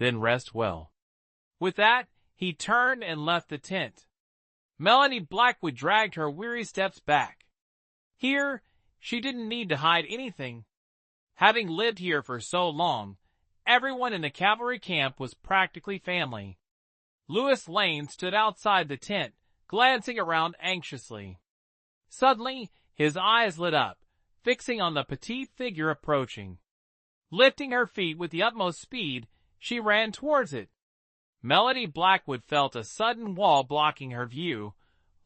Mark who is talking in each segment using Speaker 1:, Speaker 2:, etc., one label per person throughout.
Speaker 1: then rest well." With that, he turned and left the tent. Melody Blackwood dragged her weary steps back. Here, she didn't need to hide anything. Having lived here for so long, everyone in the cavalry camp was practically family. Louis Lane stood outside the tent, glancing around anxiously. Suddenly, his eyes lit up, fixing on the petite figure approaching. Lifting her feet with the utmost speed, she ran towards it. Melody Blackwood felt a sudden wall blocking her view,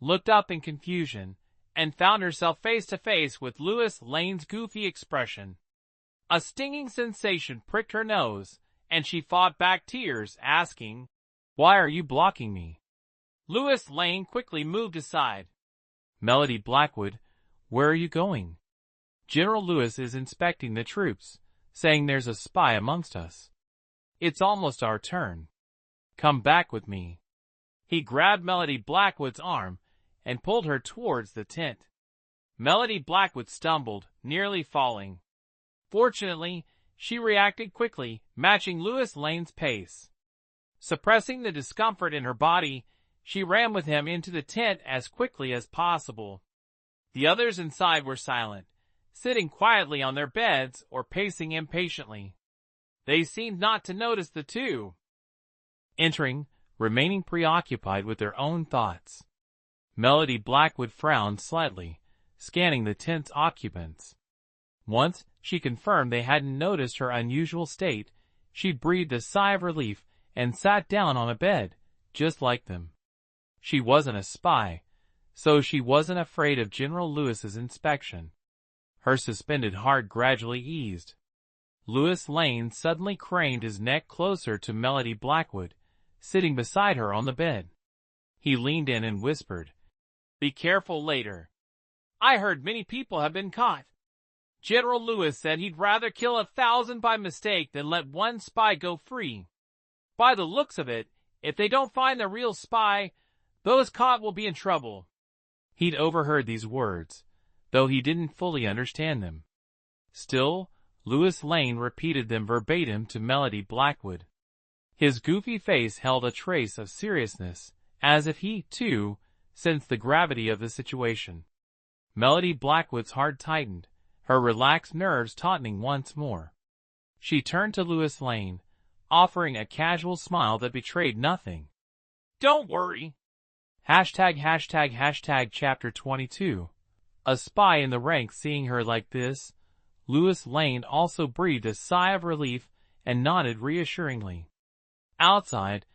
Speaker 1: looked up in confusion, and found herself face to face with Louis Lane's goofy expression. A stinging sensation pricked her nose, and she fought back tears, asking, "Why are you blocking me?" Louis Lane quickly moved aside. "Melody Blackwood, where are you going?" "General Louis is inspecting the troops, saying there's a spy amongst us. It's almost our turn. Come back with me." He grabbed Melody Blackwood's arm and pulled her towards the tent. Melody Blackwood stumbled, nearly falling. Fortunately, she reacted quickly, matching Louis Lane's pace. Suppressing the discomfort in her body, she ran with him into the tent as quickly as possible. The others inside were silent, sitting quietly on their beds or pacing impatiently. They seemed not to notice the two. Entering, remaining preoccupied with their own thoughts. Melody Blackwood frowned slightly, scanning the tent's occupants. Once she confirmed they hadn't noticed her unusual state, she breathed a sigh of relief and sat down on a bed, just like them. She wasn't a spy, so she wasn't afraid of General Louis's inspection. Her suspended heart gradually eased. Louis Lane suddenly craned his neck closer to Melody Blackwood, sitting beside her on the bed. He leaned in and whispered, "Be careful later. I heard many people have been caught. General Louis said he'd rather kill 1,000 by mistake than let one spy go free. By the looks of it, if they don't find the real spy, those caught will be in trouble." He'd overheard these words, though he didn't fully understand them. Still, Louis Lane repeated them verbatim to Melody Blackwood. His goofy face held a trace of seriousness, as if he, too, sensed the gravity of the situation. Melody Blackwood's heart tightened, her relaxed nerves tautening once more. She turned to Louis Lane, offering a casual smile that betrayed nothing. "Don't worry." Chapter 22. A spy in the ranks. Seeing her like this, Louis Lane also breathed a sigh of relief and nodded reassuringly. Outside,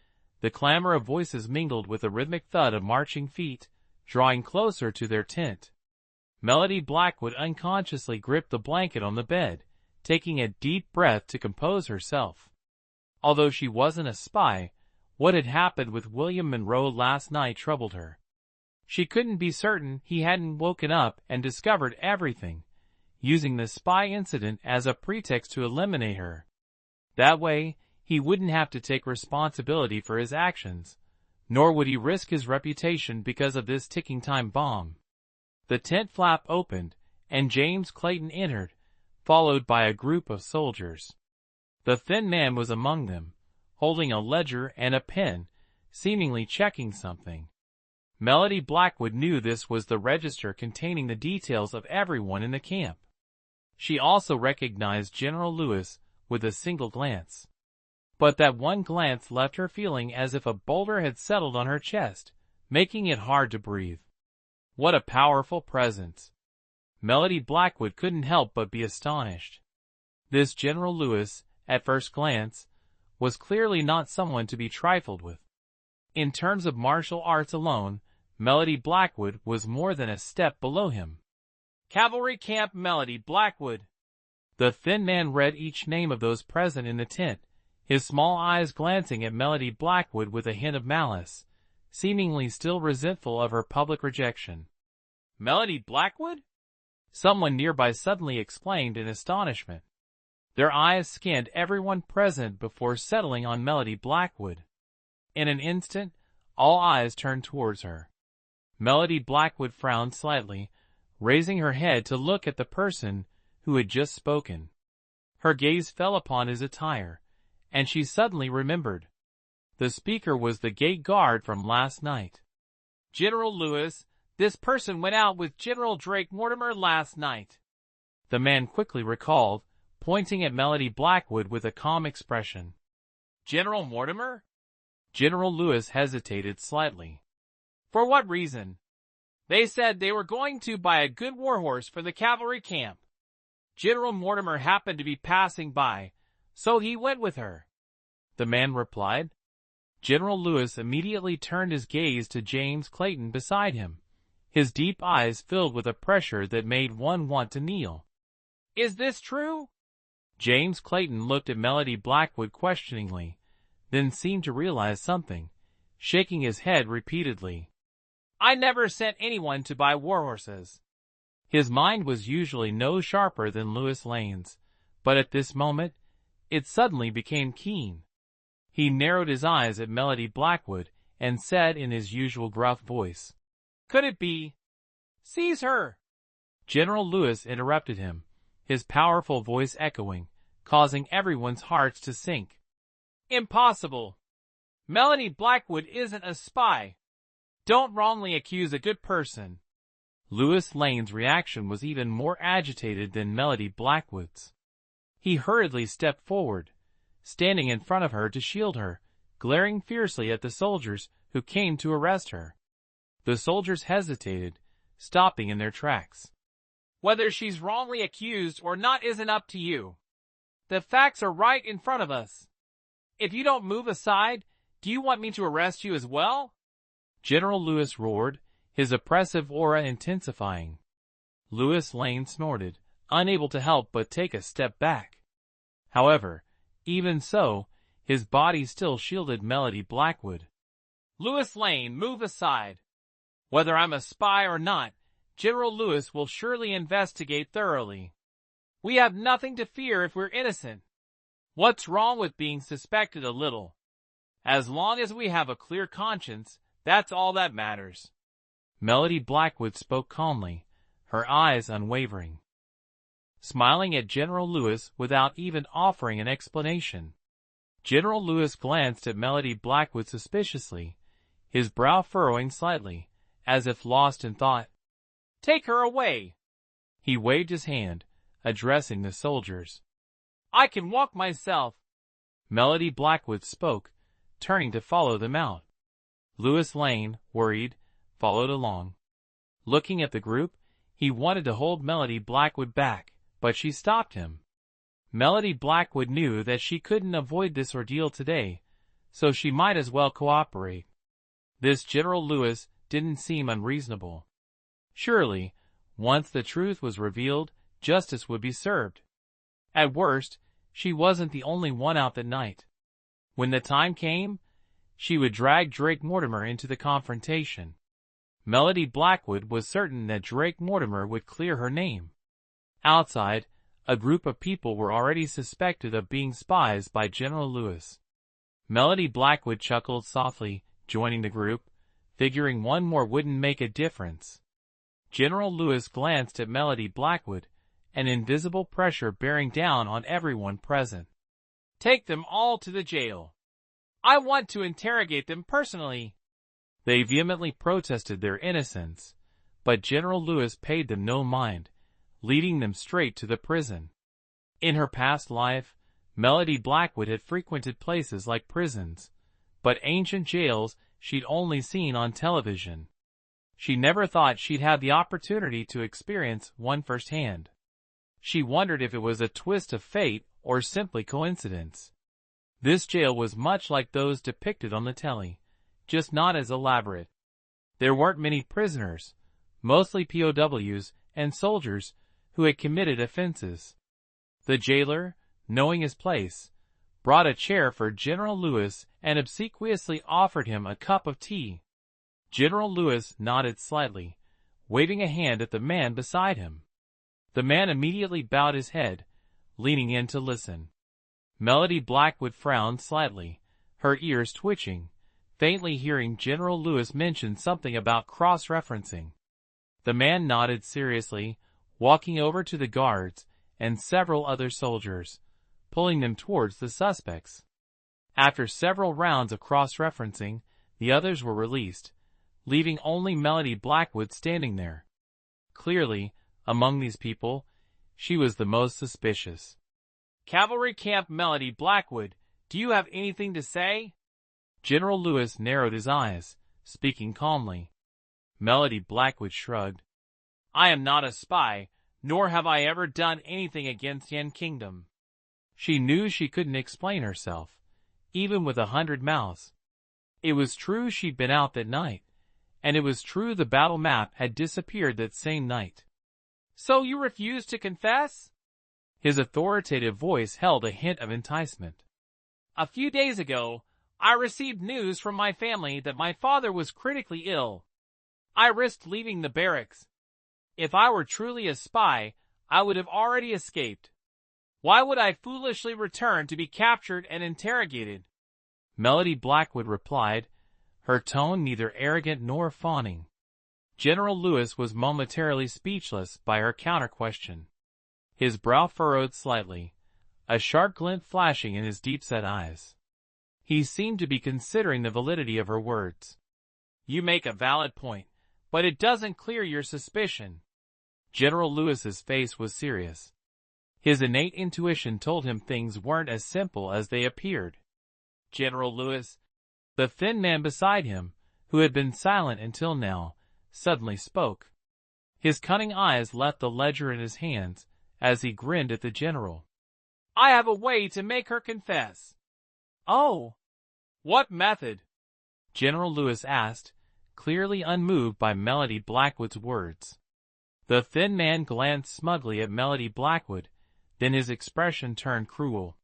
Speaker 1: the clamor of voices mingled with the rhythmic thud of marching feet, drawing closer to their tent. Melody Blackwood unconsciously gripped the blanket on the bed, taking a deep breath to compose herself. Although she wasn't a spy, what had happened with William Monroe last night troubled her. She couldn't be certain he hadn't woken up and discovered everything, using the spy incident as a pretext to eliminate her. That way, he wouldn't have to take responsibility for his actions, nor would he risk his reputation because of this ticking time bomb. The tent flap opened, and James Clayton entered, followed by a group of soldiers. The thin man was among them, holding a ledger and a pen, seemingly checking something. Melody Blackwood knew this was the register containing the details of everyone in the camp. She also recognized General Louis with a single glance. But that one glance left her feeling as if a boulder had settled on her chest, making it hard to breathe. What a powerful presence! Melody Blackwood couldn't help but be astonished. This General Louis, at first glance, was clearly not someone to be trifled with. In terms of martial arts alone, Melody Blackwood was more than a step below him. "Cavalry Camp Melody Blackwood." The thin man read each name of those present in the tent, his small eyes glancing at Melody Blackwood with a hint of malice, seemingly still resentful of her public rejection. "Melody Blackwood?" someone nearby suddenly exclaimed in astonishment. Their eyes scanned everyone present before settling on Melody Blackwood. In an instant, all eyes turned towards her. Melody Blackwood frowned slightly, raising her head to look at the person who had just spoken. Her gaze fell upon his attire, and she suddenly remembered. The speaker was the gate guard from last night. General Lewis, this person went out with General Drake Mortimer last night. The man quickly recalled, pointing at Melody Blackwood with a calm expression. General Mortimer? General Lewis hesitated slightly. For what reason? They said they were going to buy a good warhorse for the cavalry camp. General Mortimer happened to be passing by, so he went with her. The man replied. General Lewis immediately turned his gaze to James Clayton beside him, his deep eyes filled with a pressure that made one want to kneel. Is this true? James Clayton looked at Melody Blackwood questioningly, then seemed to realize something, shaking his head repeatedly. I never sent anyone to buy warhorses. His mind was usually no sharper than Louis Lane's, but at this moment, it suddenly became keen. He narrowed his eyes at Melody Blackwood and said in his usual gruff voice, Could it be? Seize her! General Lewis interrupted him, his powerful voice echoing, causing everyone's hearts to sink. Impossible! Melody Blackwood isn't a spy. Don't wrongly accuse a good person. Louis Lane's reaction was even more agitated than Melody Blackwood's. He hurriedly stepped forward, standing in front of her to shield her, glaring fiercely at the soldiers who came to arrest her. The soldiers hesitated, stopping in their tracks. Whether she's wrongly accused or not isn't up to you. The facts are right in front of us. If you don't move aside, do you want me to arrest you as well? General Lewis roared, his oppressive aura intensifying. Louis Lane snorted, unable to help but take a step back. However, even so, his body still shielded Melody Blackwood. Louis Lane, move aside. Whether I'm a spy or not, General Lewis will surely investigate thoroughly. We have nothing to fear if we're innocent. What's wrong with being suspected a little? As long as we have a clear conscience, that's all that matters. Melody Blackwood spoke calmly, her eyes unwavering, smiling at General Lewis without even offering an explanation. General Lewis glanced at Melody Blackwood suspiciously, his brow furrowing slightly, as if lost in thought. Take her away! He waved his hand, addressing the soldiers. I can walk myself. Melody Blackwood spoke, turning to follow them out. Louis Lane, worried, followed along. Looking at the group, he wanted to hold Melody Blackwood back, but she stopped him. Melody Blackwood knew that she couldn't avoid this ordeal today, so she might as well cooperate. This General Lewis didn't seem unreasonable. Surely, once the truth was revealed, justice would be served. At worst, she wasn't the only one out that night. When the time came, she would drag Drake Mortimer into the confrontation. Melody Blackwood was certain that Drake Mortimer would clear her name. Outside, a group of people were already suspected of being spies by General Lewis. Melody Blackwood chuckled softly, joining the group, figuring one more wouldn't make a difference. General Lewis glanced at Melody Blackwood, an invisible pressure bearing down on everyone present. Take them all to the jail. I want to interrogate them personally. They vehemently protested their innocence, but General Lewis paid them no mind, leading them straight to the prison. In her past life, Melody Blackwood had frequented places like prisons, but ancient jails she'd only seen on television. She never thought she'd have the opportunity to experience one firsthand. She wondered if it was a twist of fate or simply coincidence. This jail was much like those depicted on the telly, just not as elaborate. There weren't many prisoners, mostly POWs and soldiers who had committed offenses. The jailer, knowing his place, brought a chair for General Lewis and obsequiously offered him a cup of tea. General Lewis nodded slightly, waving a hand at the man beside him. The man immediately bowed his head, leaning in to listen. Melody Blackwood frowned slightly, her ears twitching, faintly hearing General Lewis mention something about cross-referencing. The man nodded seriously, walking over to the guards and several other soldiers, pulling them towards the suspects. After several rounds of cross-referencing, the others were released, leaving only Melody Blackwood standing there. Clearly, among these people, she was the most suspicious. Cavalry Camp Melody Blackwood, do you have anything to say? General Lewis narrowed his eyes, speaking calmly. Melody Blackwood shrugged. I am not a spy, nor have I ever done anything against Yan Kingdom. She knew she couldn't explain herself, even with 100 mouths. It was true she'd been out that night, and it was true the battle map had disappeared that same night. So you refuse to confess? His authoritative voice held a hint of enticement. A few days ago, I received news from my family that my father was critically ill. I risked leaving the barracks. If I were truly a spy, I would have already escaped. Why would I foolishly return to be captured and interrogated? Melody Blackwood replied, her tone neither arrogant nor fawning. General Lewis was momentarily speechless by her counter-question. His brow furrowed slightly, a sharp glint flashing in his deep-set eyes. He seemed to be considering the validity of her words. You make a valid point, but it doesn't clear your suspicion. General Lewis's face was serious. His innate intuition told him things weren't as simple as they appeared. General Lewis, the thin man beside him, who had been silent until now, suddenly spoke. His cunning eyes left the ledger in his hands as he grinned at the general. I have a way to make her confess. Oh, what method? General Lewis asked, clearly unmoved by Melody Blackwood's words. The thin man glanced smugly at Melody Blackwood, then his expression turned cruel.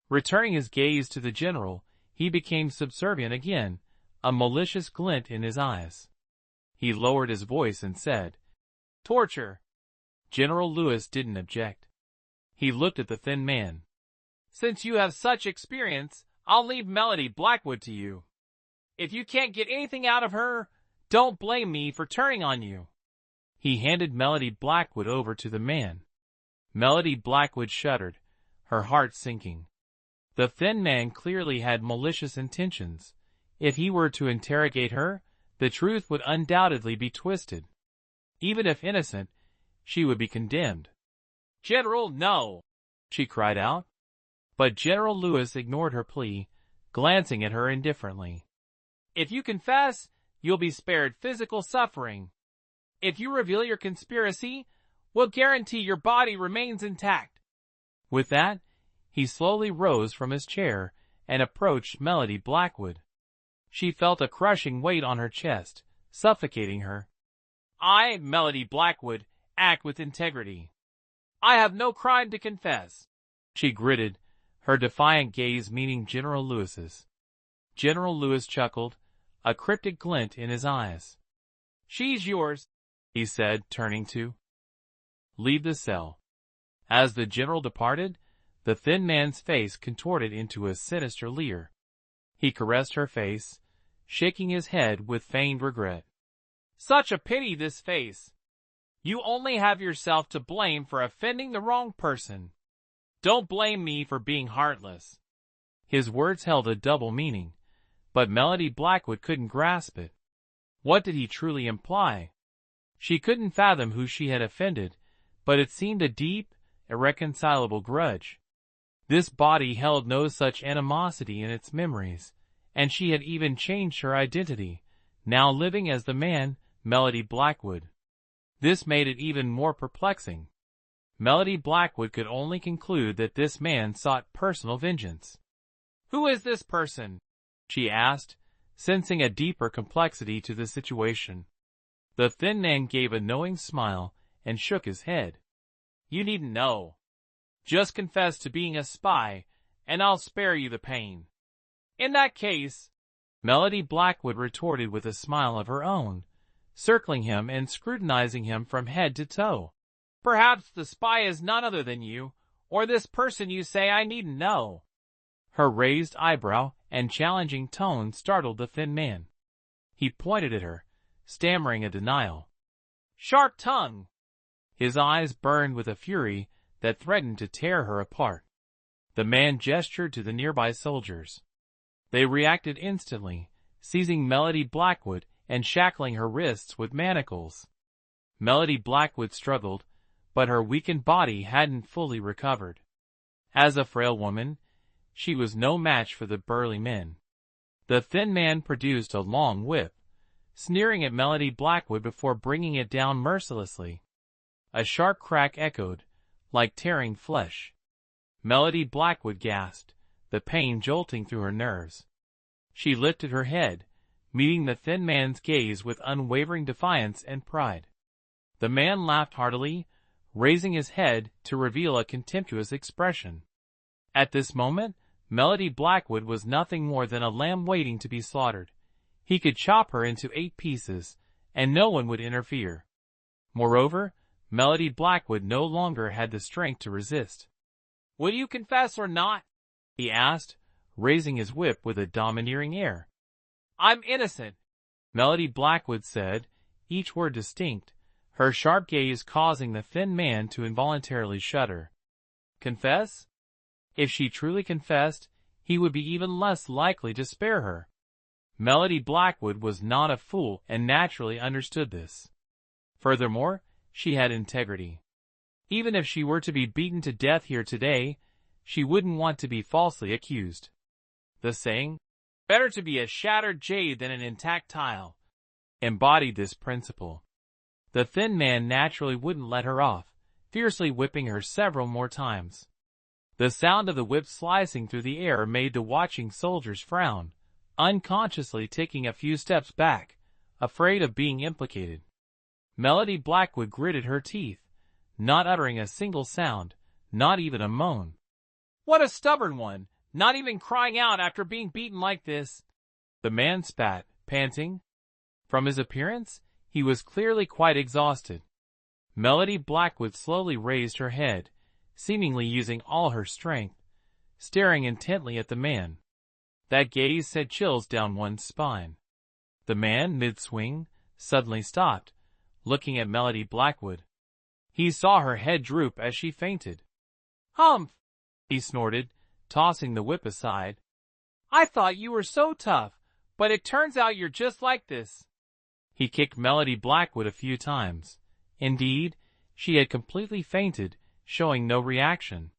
Speaker 1: Returning his gaze to the general, he became subservient again, a malicious glint in his eyes. He lowered his voice and said, Torture. General Lewis didn't object. He looked at the thin man. Since you have such experience, I'll leave Melody Blackwood to you. If you can't get anything out of her, don't blame me for turning on you. He handed Melody Blackwood over to the man. Melody Blackwood shuddered, her heart sinking. The thin man clearly had malicious intentions. If he were to interrogate her, the truth would undoubtedly be twisted. Even if innocent, she would be condemned. General, no, she cried out. But General Lewis ignored her plea, glancing at her indifferently. If you confess, you'll be spared physical suffering. If you reveal your conspiracy, we'll guarantee your body remains intact. With that, he slowly rose from his chair and approached Melody Blackwood. She felt a crushing weight on her chest, suffocating her. I, Melody Blackwood, act with integrity. I have no crime to confess, she gritted, her defiant gaze meeting General Lewis's. General Lewis chuckled, a cryptic glint in his eyes. She's yours, he said, turning to leave the cell. As the general departed, the thin man's face contorted into a sinister leer. He caressed her face, shaking his head with feigned regret. Such a pity, this face. You only have yourself to blame for offending the wrong person. Don't blame me for being heartless. His words held a double meaning, but Melody Blackwood couldn't grasp it. What did he truly imply? She couldn't fathom who she had offended, but it seemed a deep, irreconcilable grudge. This body held no such animosity in its memories, and she had even changed her identity, now living as the man, Melody Blackwood. This made it even more perplexing. Melody Blackwood could only conclude that this man sought personal vengeance. Who is this person? She asked, sensing a deeper complexity to the situation. The thin man gave a knowing smile and shook his head. You needn't know. Just confess to being a spy, and I'll spare you the pain. In that case, Melody Blackwood retorted with a smile of her own, circling him and scrutinizing him from head to toe. Perhaps the spy is none other than you, or this person you say I needn't know. Her raised eyebrow and challenging tone startled the thin man. He pointed at her, stammering a denial. Sharp tongue! His eyes burned with a fury that threatened to tear her apart. The man gestured to the nearby soldiers. They reacted instantly, seizing Melody Blackwood and shackling her wrists with manacles. Melody Blackwood struggled, but her weakened body hadn't fully recovered. As a frail woman, she was no match for the burly men. The thin man produced a long whip, sneering at Melody Blackwood before bringing it down mercilessly. A sharp crack echoed, like tearing flesh. Melody Blackwood gasped, the pain jolting through her nerves. She lifted her head, meeting the thin man's gaze with unwavering defiance and pride. The man laughed heartily, raising his head to reveal a contemptuous expression. At this moment, Melody Blackwood was nothing more than a lamb waiting to be slaughtered. He could chop her into 8 pieces, and no one would interfere. Moreover, Melody Blackwood no longer had the strength to resist. "Will you confess or not?" he asked, raising his whip with a domineering air. "I'm innocent," Melody Blackwood said, each word distinct, her sharp gaze causing the thin man to involuntarily shudder. Confess? If she truly confessed, he would be even less likely to spare her. Melody Blackwood was not a fool and naturally understood this. Furthermore, she had integrity. Even if she were to be beaten to death here today, she wouldn't want to be falsely accused. The saying, "Better to be a shattered jade than an intact tile," embodied this principle. The thin man naturally wouldn't let her off, fiercely whipping her several more times. The sound of the whip slicing through the air made the watching soldiers frown, unconsciously taking a few steps back, afraid of being implicated. Melody Blackwood gritted her teeth, not uttering a single sound, not even a moan. "What a stubborn one, not even crying out after being beaten like this," the man spat, panting. From his appearance, he was clearly quite exhausted. Melody Blackwood slowly raised her head, seemingly using all her strength, staring intently at the man. That gaze sent chills down one's spine. The man, mid-swing, suddenly stopped, looking at Melody Blackwood. He saw her head droop as she fainted. "Humph!" he snorted, tossing the whip aside. "I thought you were so tough, but it turns out you're just like this." He kicked Melody Blackwood a few times. Indeed, she had completely fainted, showing no reaction.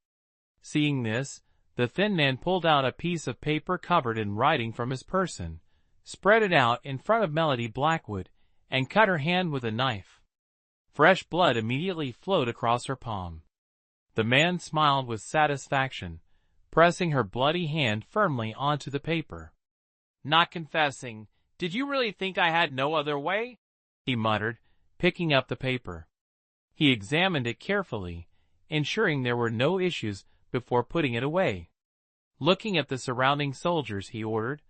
Speaker 1: Seeing this, the thin man pulled out a piece of paper covered in writing from his person, spread it out in front of Melody Blackwood, and cut her hand with a knife. Fresh blood immediately flowed across her palm. The man smiled with satisfaction, pressing her bloody hand firmly onto the paper. "Not confessing. Did you really think I had no other way?" he muttered, picking up the paper. He examined it carefully, ensuring there were no issues before putting it away. Looking at the surrounding soldiers, he ordered,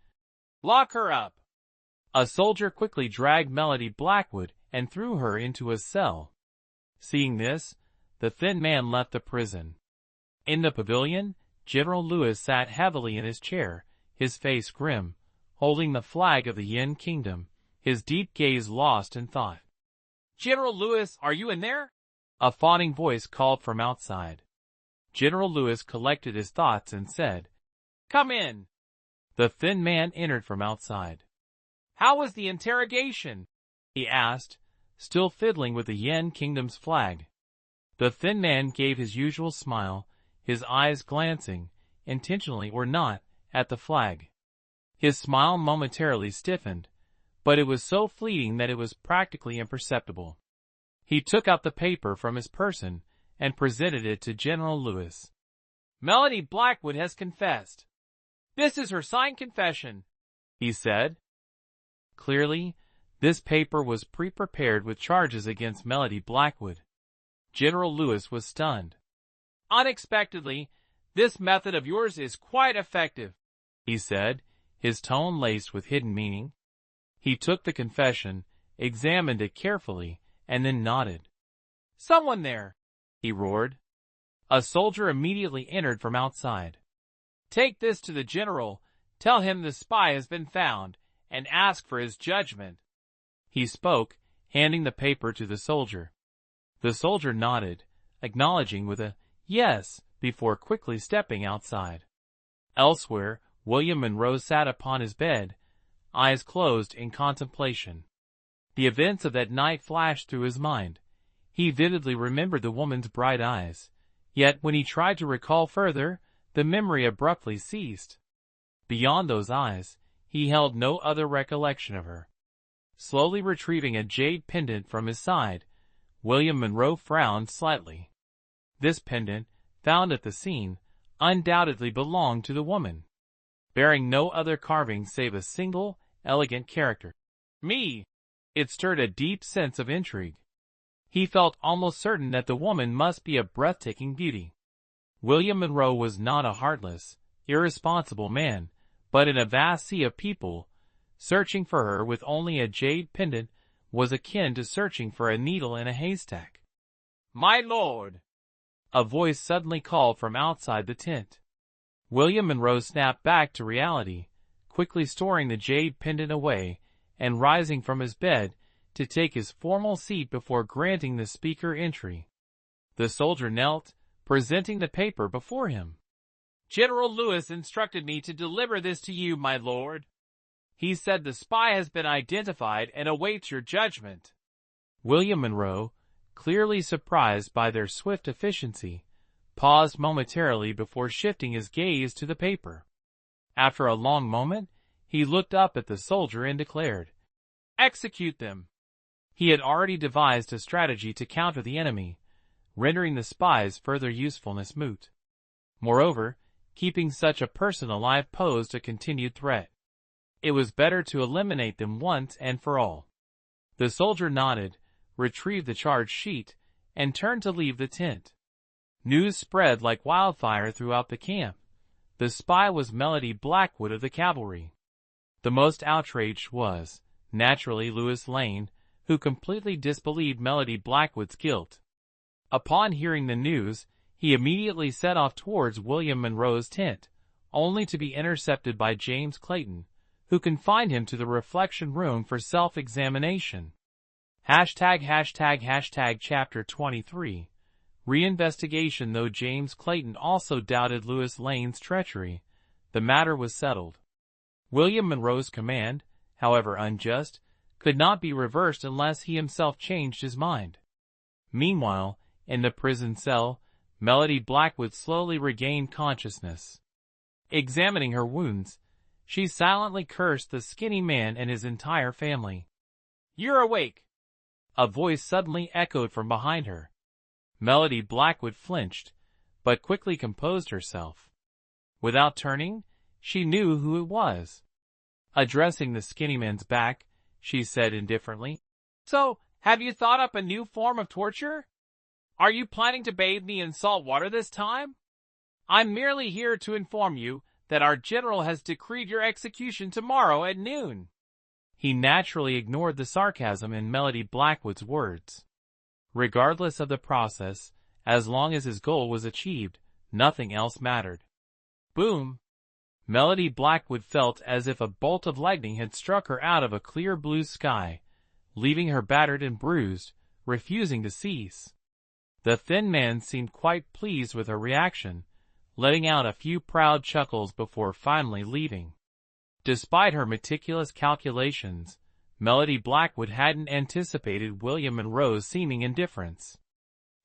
Speaker 1: "Lock her up." A soldier quickly dragged Melody Blackwood and threw her into a cell. Seeing this, the thin man left the prison. In the pavilion, General Lewis sat heavily in his chair, his face grim, holding the flag of the Yin Kingdom, his deep gaze lost in thought. "General Lewis, are you in there?" a fawning voice called from outside. General Lewis collected his thoughts and said, "Come in." The thin man entered from outside. "How was the interrogation?" he asked, still fiddling with the Yin Kingdom's flag. The thin man gave his usual smile, his eyes glancing, intentionally or not, at the flag. His smile momentarily stiffened, but it was so fleeting that it was practically imperceptible. He took out the paper from his person and presented it to General Lewis. "Melody Blackwood has confessed. This is her signed confession," he said. Clearly, this paper was pre-prepared with charges against Melody Blackwood. General Lewis was stunned. "Unexpectedly, this method of yours is quite effective," he said, his tone laced with hidden meaning. He took the confession, examined it carefully, and then nodded. "Someone there!" he roared. A soldier immediately entered from outside. "Take this to the general, tell him the spy has been found, and ask for his judgment." He spoke, handing the paper to the soldier. The soldier nodded, acknowledging with a "yes" before quickly stepping outside. Elsewhere, William Monroe sat upon his bed, eyes closed in contemplation. The events of that night flashed through his mind. He vividly remembered the woman's bright eyes. Yet when he tried to recall further, the memory abruptly ceased. Beyond those eyes, he held no other recollection of her. Slowly retrieving a jade pendant from his side, William Monroe frowned slightly. This pendant, found at the scene, undoubtedly belonged to the woman, bearing no other carving save a single, elegant character. Me! It stirred a deep sense of intrigue. He felt almost certain that the woman must be a breathtaking beauty. William Monroe was not a heartless, irresponsible man, but in a vast sea of people, searching for her with only a jade pendant was akin to searching for a needle in a haystack. "My lord!" A voice suddenly called from outside the tent. William Monroe snapped back to reality, quickly storing the jade pendant away and rising from his bed to take his formal seat before granting the speaker entry. The soldier knelt, presenting the paper before him. "General Lewis instructed me to deliver this to you, my lord. He said the spy has been identified and awaits your judgment." William Monroe, clearly surprised by their swift efficiency, paused momentarily before shifting his gaze to the paper. After a long moment, he looked up at the soldier and declared, "Execute them." He had already devised a strategy to counter the enemy, rendering the spy's further usefulness moot. Moreover, keeping such a person alive posed a continued threat. It was better to eliminate them once and for all. The soldier nodded, retrieved the charge sheet, and turned to leave the tent. News spread like wildfire throughout the camp. The spy was Melody Blackwood of the cavalry. The most outraged was, naturally, Louis Lane, who completely disbelieved Melody Blackwood's guilt. Upon hearing the news, he immediately set off towards William Monroe's tent, only to be intercepted by James Clayton, who confined him to the reflection room for self-examination. Chapter 23 Reinvestigation. Though James Clayton also doubted Louis Lane's treachery, the matter was settled. William Monroe's command, however unjust, could not be reversed unless he himself changed his mind. Meanwhile, in the prison cell, Melody Blackwood slowly regained consciousness. Examining her wounds, she silently cursed the skinny man and his entire family. "You're awake!" A voice suddenly echoed from behind her. Melody Blackwood flinched, but quickly composed herself. Without turning, she knew who it was. Addressing the skinny man's back, she said indifferently, "So, have you thought up a new form of torture? Are you planning to bathe me in salt water this time? I'm merely here to inform you that our general has decreed your execution tomorrow at noon." He naturally ignored the sarcasm in Melody Blackwood's words. Regardless of the process, as long as his goal was achieved, nothing else mattered. Boom! Melody Blackwood felt as if a bolt of lightning had struck her out of a clear blue sky, leaving her battered and bruised, refusing to cease. The thin man seemed quite pleased with her reaction, letting out a few proud chuckles before finally leaving. Despite her meticulous calculations, Melody Blackwood hadn't anticipated William Monroe's seeming indifference.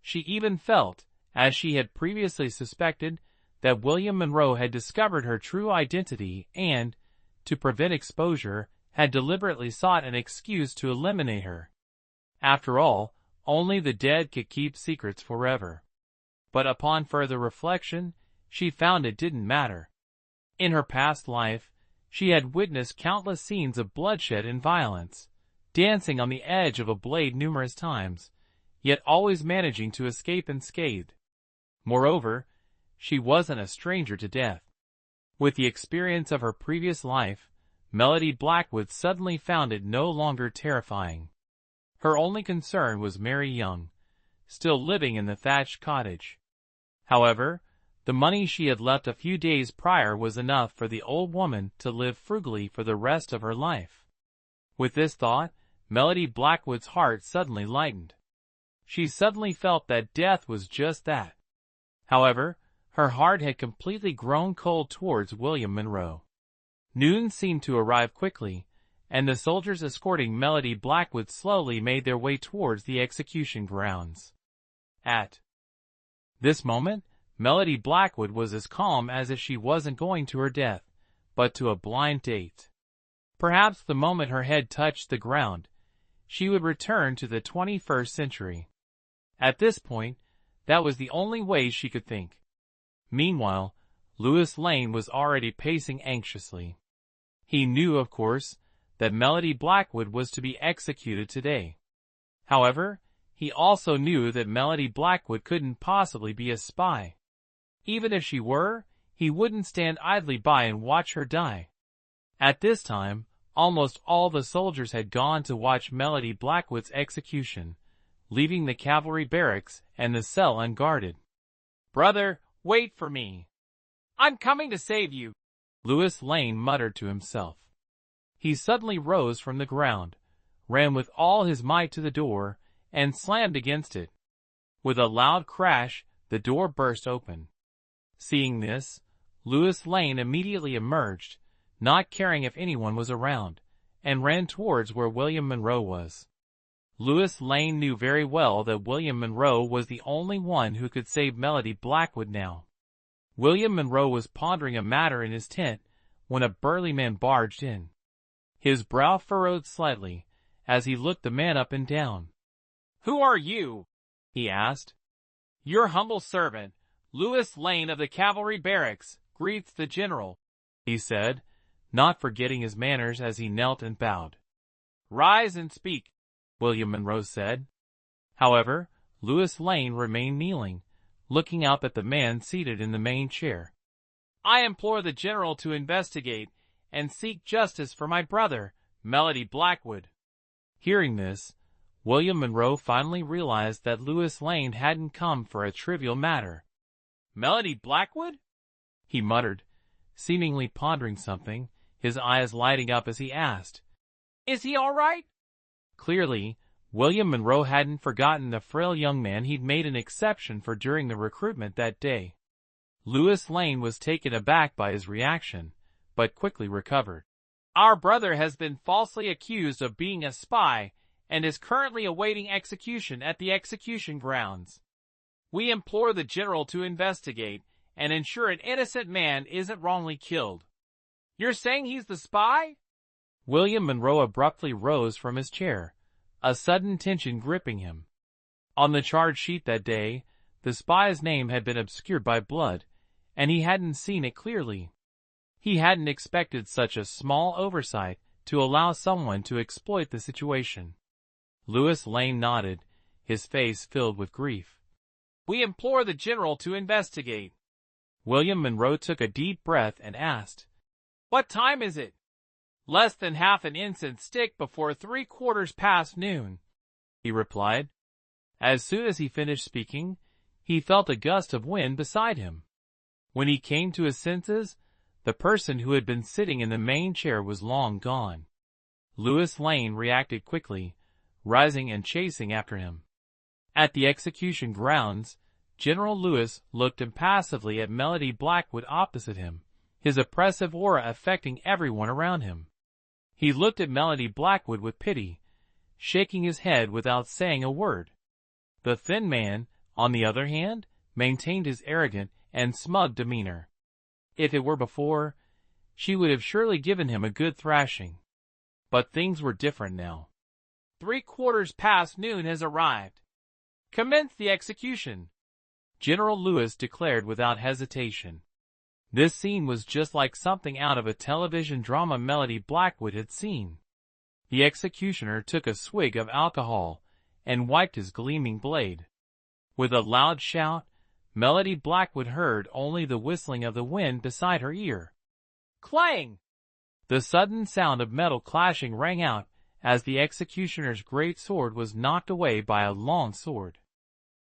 Speaker 1: She even felt, as she had previously suspected, that William Monroe had discovered her true identity and, to prevent exposure, had deliberately sought an excuse to eliminate her. After all, only the dead could keep secrets forever. But upon further reflection, she found it didn't matter. In her past life, she had witnessed countless scenes of bloodshed and violence, dancing on the edge of a blade numerous times, yet always managing to escape unscathed. Moreover, she wasn't a stranger to death. With the experience of her previous life, Melody Blackwood suddenly found it no longer terrifying. Her only concern was Mary Young, still living in the thatched cottage. However, the money she had left a few days prior was enough for the old woman to live frugally for the rest of her life. With this thought, Melody Blackwood's heart suddenly lightened. She suddenly felt that death was just that. However, her heart had completely grown cold towards William Monroe. Noon seemed to arrive quickly, and the soldiers escorting Melody Blackwood slowly made their way towards the execution grounds. At this moment, Melody Blackwood was as calm as if she wasn't going to her death, but to a blind date. Perhaps the moment her head touched the ground, she would return to the 21st century. At this point, that was the only way she could think. Meanwhile, Louis Lane was already pacing anxiously. He knew, of course, that Melody Blackwood was to be executed today. However, he also knew that Melody Blackwood couldn't possibly be a spy. Even if she were, he wouldn't stand idly by and watch her die. At this time, almost all the soldiers had gone to watch Melody Blackwood's execution, leaving the cavalry barracks and the cell unguarded. "Brother, wait for me. I'm coming to save you," Louis Lane muttered to himself. He suddenly rose from the ground, ran with all his might to the door, and slammed against it. With a loud crash, the door burst open. Seeing this, Louis Lane immediately emerged, not caring if anyone was around, and ran towards where William Monroe was. Louis Lane knew very well that William Monroe was the only one who could save Melody Blackwood now. William Monroe was pondering a matter in his tent when a burly man barged in. His brow furrowed slightly as he looked the man up and down. "Who are you?" he asked. "Your humble servant, Louis Lane of the cavalry barracks, greets the general," he said, not forgetting his manners as he knelt and bowed. "Rise and speak," William Monroe said. However, Louis Lane remained kneeling, looking up at the man seated in the main chair. "I implore the general to investigate and seek justice for my brother, Melody Blackwood." Hearing this, William Monroe finally realized that Louis Lane hadn't come for a trivial matter. "Melody Blackwood?" he muttered, seemingly pondering something, his eyes lighting up as he asked, "Is he all right?" Clearly, William Monroe hadn't forgotten the frail young man he'd made an exception for during the recruitment that day. Louis Lane was taken aback by his reaction, but quickly recovered. "Our brother has been falsely accused of being a spy and is currently awaiting execution at the execution grounds. We implore the general to investigate and ensure an innocent man isn't wrongly killed." "You're saying he's the spy?" William Monroe abruptly rose from his chair, a sudden tension gripping him. On the charge sheet that day, the spy's name had been obscured by blood, and he hadn't seen it clearly. He hadn't expected such a small oversight to allow someone to exploit the situation. Louis Lane nodded, his face filled with grief. "We implore the general to investigate." William Monroe took a deep breath and asked, "What time is it?" "Less than half an instant stick before 3/4 noon," he replied. As soon as he finished speaking, he felt a gust of wind beside him. When he came to his senses, the person who had been sitting in the main chair was long gone. Louis Lane reacted quickly, rising and chasing after him. At the execution grounds, General Louis looked impassively at Melody Blackwood opposite him, his oppressive aura affecting everyone around him. He looked at Melody Blackwood with pity, shaking his head without saying a word. The thin man, on the other hand, maintained his arrogant and smug demeanor. If it were before, she would have surely given him a good thrashing. But things were different now. 3/4 noon has arrived. Commence the execution, General Louis declared without hesitation. This scene was just like something out of a television drama Melody Blackwood had seen. The executioner took a swig of alcohol and wiped his gleaming blade. With a loud shout, Melody Blackwood heard only the whistling of the wind beside her ear. Clang! The sudden sound of metal clashing rang out as the executioner's great sword was knocked away by a long sword.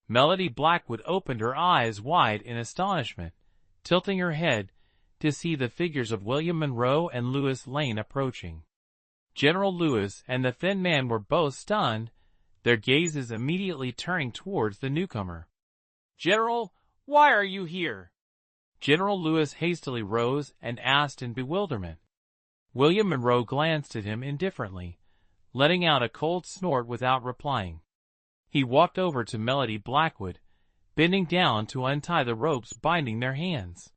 Speaker 1: Melody Blackwood opened her eyes wide in astonishment, tilting her head to see the figures of William Monroe and Louis Lane approaching. General Louis and the thin man were both stunned, their gazes immediately turning towards the newcomer. "General, why are you here?" General Louis hastily rose and asked in bewilderment. William Monroe glanced at him indifferently, letting out a cold snort without replying. He walked over to Melody Blackwood, bending down to untie the ropes binding their hands.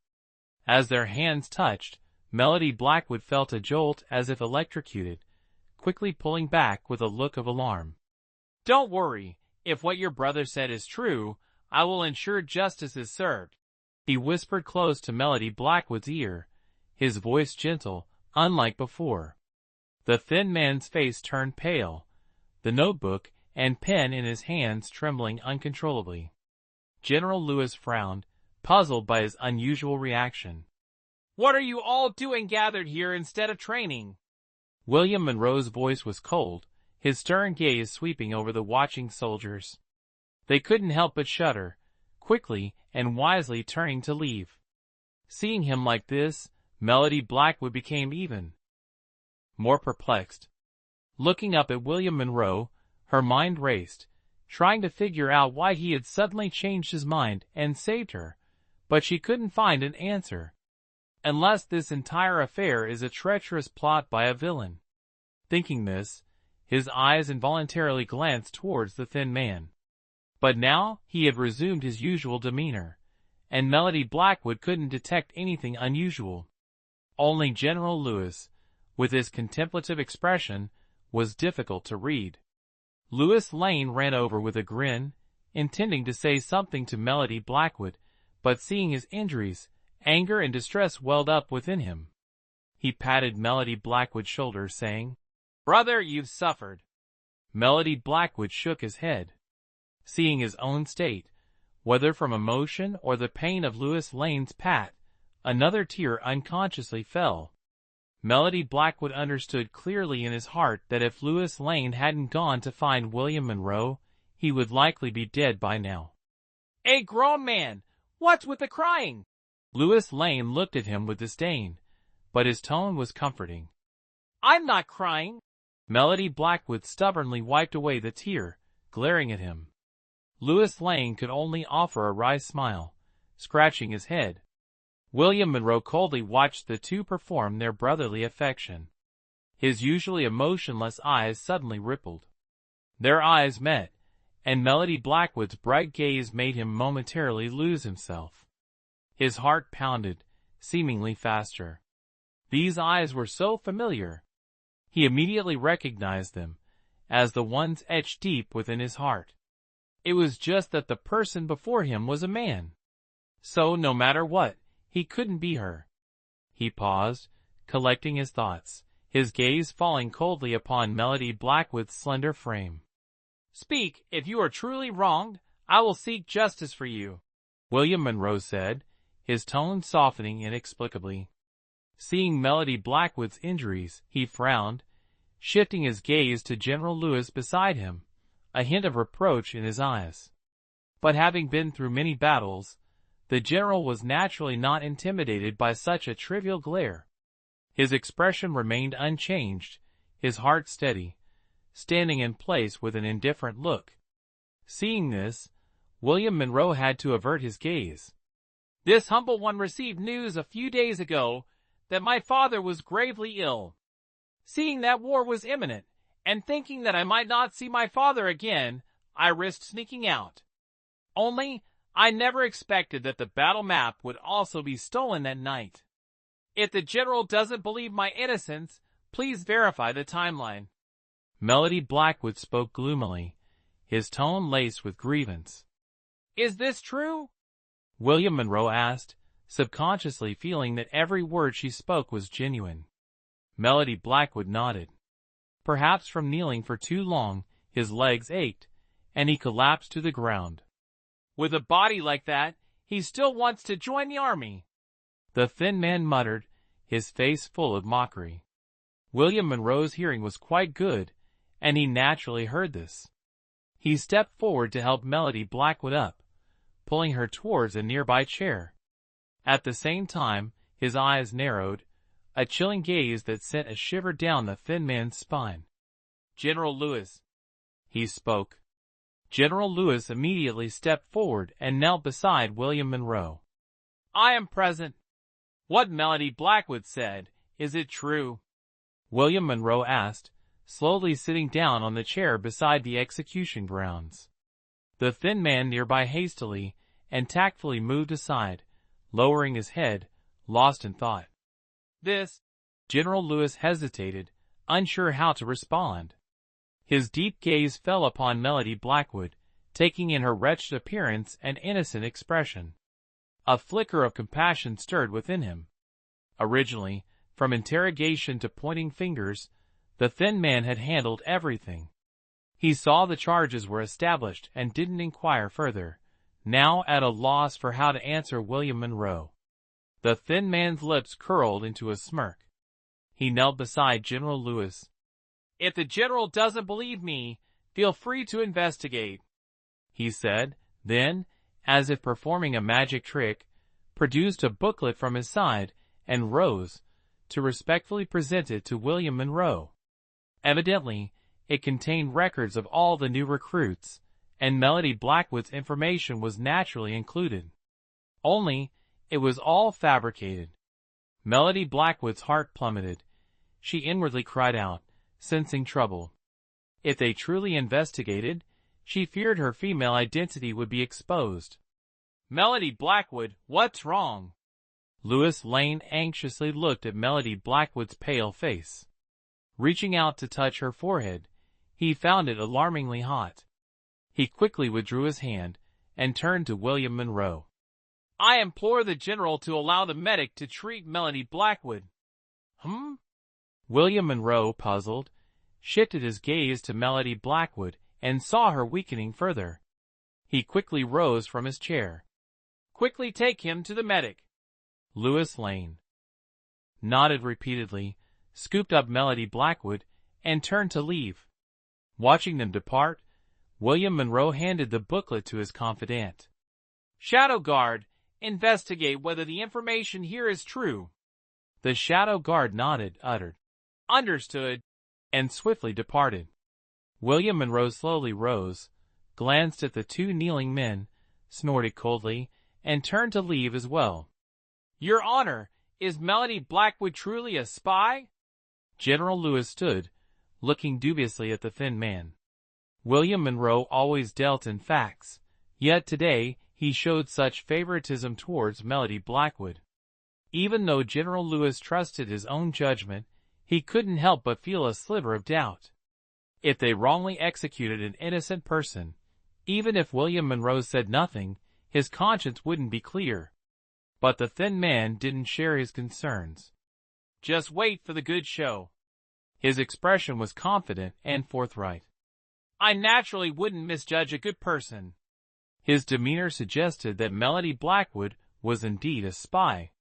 Speaker 1: As their hands touched, Melody Blackwood felt a jolt as if electrocuted, quickly pulling back with a look of alarm. "Don't worry. If what your brother said is true, I will ensure justice is served," he whispered close to Melody Blackwood's ear, his voice gentle, unlike before. The thin man's face turned pale, the notebook and pen in his hands trembling uncontrollably. General Lewis frowned, puzzled by his unusual reaction. "What are you all doing gathered here instead of training?" William Monroe's voice was cold, his stern gaze sweeping over the watching soldiers. They couldn't help but shudder, quickly and wisely turning to leave. Seeing him like this, Melody Blackwood became even more perplexed. Looking up at William Monroe, her mind raced, trying to figure out why he had suddenly changed his mind and saved her, but she couldn't find an answer. Unless this entire affair is a treacherous plot by a villain. Thinking this, his eyes involuntarily glanced towards the thin man. But now he had resumed his usual demeanor, and Melody Blackwood couldn't detect anything unusual. Only General Lewis, with his contemplative expression, was difficult to read. Louis Lane ran over with a grin, intending to say something to Melody Blackwood, but seeing his injuries, anger and distress welled up within him. He patted Melody Blackwood's shoulder, saying, "Brother, you've suffered." Melody Blackwood shook his head. Seeing his own state, whether from emotion or the pain of Louis Lane's pat, another tear unconsciously fell. Melody Blackwood understood clearly in his heart that if Louis Lane hadn't gone to find William Monroe, he would likely be dead by now. "A grown man! What's with the crying?" Louis Lane looked at him with disdain, but his tone was comforting. "I'm not crying." Melody Blackwood stubbornly wiped away the tear, glaring at him. Louis Lane could only offer a wry smile, scratching his head. William Monroe coldly watched the two perform their brotherly affection. His usually emotionless eyes suddenly rippled. Their eyes met, and Melody Blackwood's bright gaze made him momentarily lose himself. His heart pounded, seemingly faster. These eyes were so familiar. He immediately recognized them, as the ones etched deep within his heart. It was just that the person before him was a man. So, no matter what, he couldn't be her. He paused, collecting his thoughts, his gaze falling coldly upon Melody Blackwood's slender frame. "Speak, if you are truly wronged, I will seek justice for you," William Monroe said, his tone softening inexplicably. Seeing Melody Blackwood's injuries, he frowned, shifting his gaze to General Lewis beside him, a hint of reproach in his eyes. But having been through many battles, the general was naturally not intimidated by such a trivial glare. His expression remained unchanged, his heart steady, standing in place with an indifferent look. Seeing this, William Monroe had to avert his gaze. "This humble one received news a few days ago that my father was gravely ill. Seeing that war was imminent, and thinking that I might not see my father again, I risked sneaking out. Only, I never expected that the battle map would also be stolen that night. If the general doesn't believe my innocence, please verify the timeline." Melody Blackwood spoke gloomily, his tone laced with grievance. "Is this true?" William Monroe asked, subconsciously feeling that every word she spoke was genuine. Melody Blackwood nodded. Perhaps from kneeling for too long, his legs ached, and he collapsed to the ground. "With a body like that, he still wants to join the army," the thin man muttered, his face full of mockery. William Monroe's hearing was quite good, and he naturally heard this. He stepped forward to help Melody Blackwood up, pulling her towards a nearby chair. At the same time, his eyes narrowed, a chilling gaze that sent a shiver down the thin man's spine. "General Lewis," he spoke. General Lewis immediately stepped forward and knelt beside William Monroe. "I am present. What Melody Blackwood said, is it true?" William Monroe asked, slowly sitting down on the chair beside the execution grounds. The thin man nearby hastily and tactfully moved aside, lowering his head, lost in thought. This, General Lewis hesitated, unsure how to respond. His deep gaze fell upon Melody Blackwood, taking in her wretched appearance and innocent expression. A flicker of compassion stirred within him. Originally, from interrogation to pointing fingers, the thin man had handled everything. He saw the charges were established and didn't inquire further, now at a loss for how to answer William Monroe. The thin man's lips curled into a smirk. He knelt beside General Lewis. "If the general doesn't believe me, feel free to investigate," he said, then, as if performing a magic trick, produced a booklet from his side and rose, to respectfully present it to William Monroe. Evidently, it contained records of all the new recruits, and Melody Blackwood's information was naturally included. Only, it was all fabricated. Melody Blackwood's heart plummeted. She inwardly cried out, sensing trouble. If they truly investigated, she feared her female identity would be exposed. "Melody Blackwood, what's wrong?" Louis Lane anxiously looked at Melody Blackwood's pale face. Reaching out to touch her forehead, he found it alarmingly hot. He quickly withdrew his hand and turned to William Monroe. "I implore the general to allow the medic to treat Melody Blackwood." William Monroe, puzzled, shifted his gaze to Melody Blackwood and saw her weakening further. He quickly rose from his chair. "Quickly take him to the medic." Louis Lane nodded repeatedly, scooped up Melody Blackwood, and turned to leave. Watching them depart, William Monroe handed the booklet to his confidant. "Shadow Guard, investigate whether the information here is true." The Shadow Guard nodded, uttered, "Understood," and swiftly departed. William Monroe slowly rose, glanced at the two kneeling men, snorted coldly, and turned to leave as well. "Your Honor, is Melody Blackwood truly a spy?" General Lewis stood, looking dubiously at the thin man. William Monroe always dealt in facts, yet today he showed such favoritism towards Melody Blackwood. Even though General Lewis trusted his own judgment, he couldn't help but feel a sliver of doubt. If they wrongly executed an innocent person, even if William Monroe said nothing, his conscience wouldn't be clear. But the thin man didn't share his concerns. "Just wait for the good show." His expression was confident and forthright. "I naturally wouldn't misjudge a good person." His demeanor suggested that Melody Blackwood was indeed a spy.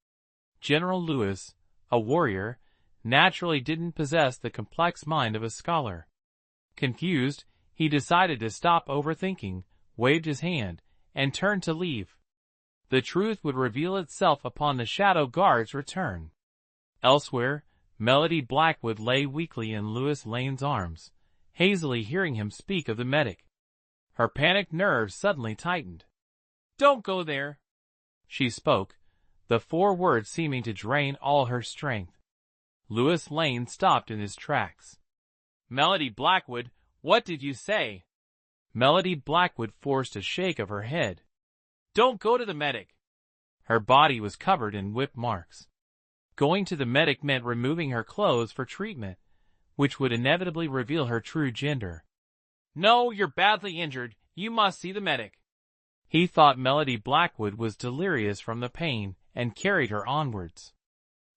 Speaker 1: General Lewis, a warrior, naturally didn't possess the complex mind of a scholar. Confused, he decided to stop overthinking, waved his hand, and turned to leave. The truth would reveal itself upon the Shadow Guard's return. Elsewhere, Melody Blackwood lay weakly in Louis Lane's arms, hazily hearing him speak of the medic. Her panicked nerves suddenly tightened. "Don't go there," she spoke, the 4 words seeming to drain all her strength. Louis Lane stopped in his tracks. "Melody Blackwood, what did you say?" Melody Blackwood forced a shake of her head. "Don't go to the medic." Her body was covered in whip marks. Going to the medic meant removing her clothes for treatment, which would inevitably reveal her true gender. "No, you're badly injured. You must see the medic." He thought Melody Blackwood was delirious from the pain and carried her onwards.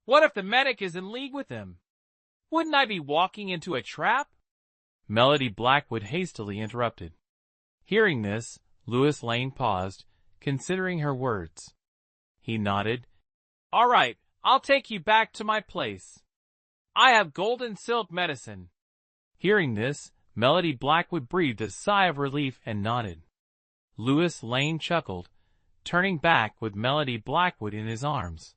Speaker 1: "What if the medic is in league with him? Wouldn't I be walking into a trap?" Melody Blackwood hastily interrupted. Hearing this, Louis Lane paused, considering her words. He nodded. "All right, I'll take you back to my place. I have gold and silk medicine." Hearing this, Melody Blackwood breathed a sigh of relief and nodded. Louis Lane chuckled, turning back with Melody Blackwood in his arms.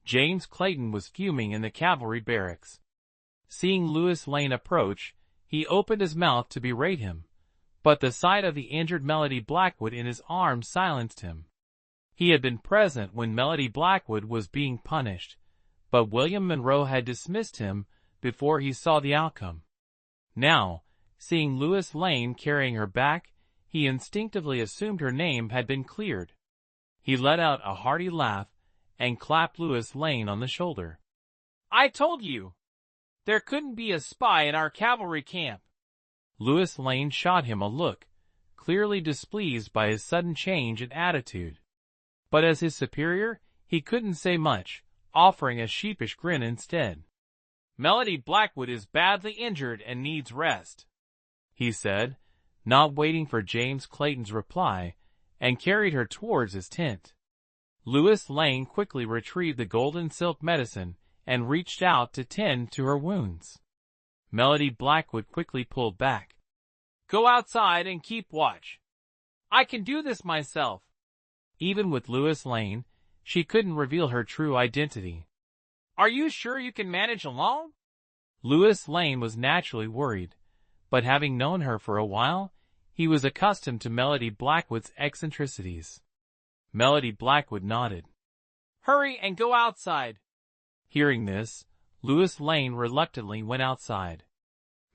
Speaker 1: James Clayton was fuming in the cavalry barracks. Seeing Louis Lane approach, he opened his mouth to berate him, but the sight of the injured Melody Blackwood in his arms silenced him. He had been present when Melody Blackwood was being punished, but William Monroe had dismissed him before he saw the outcome. Now, seeing Louis Lane carrying her back, he instinctively assumed her name had been cleared. He let out a hearty laugh and clapped Louis Lane on the shoulder. "I told you! There couldn't be a spy in our cavalry camp." Louis Lane shot him a look, clearly displeased by his sudden change in attitude. But as his superior, he couldn't say much, offering a sheepish grin instead. "Melody Blackwood is badly injured and needs rest," he said, not waiting for James Clayton's reply, and carried her towards his tent. Louis Lane quickly retrieved the golden silk medicine and reached out to tend to her wounds. Melody Blackwood quickly pulled back. "Go outside and keep watch. I can do this myself." Even with Louis Lane, she couldn't reveal her true identity. "Are you sure you can manage alone?" Louis Lane was naturally worried, but having known her for a while, he was accustomed to Melody Blackwood's eccentricities. Melody Blackwood nodded. "Hurry and go outside." Hearing this, Louis Lane reluctantly went outside.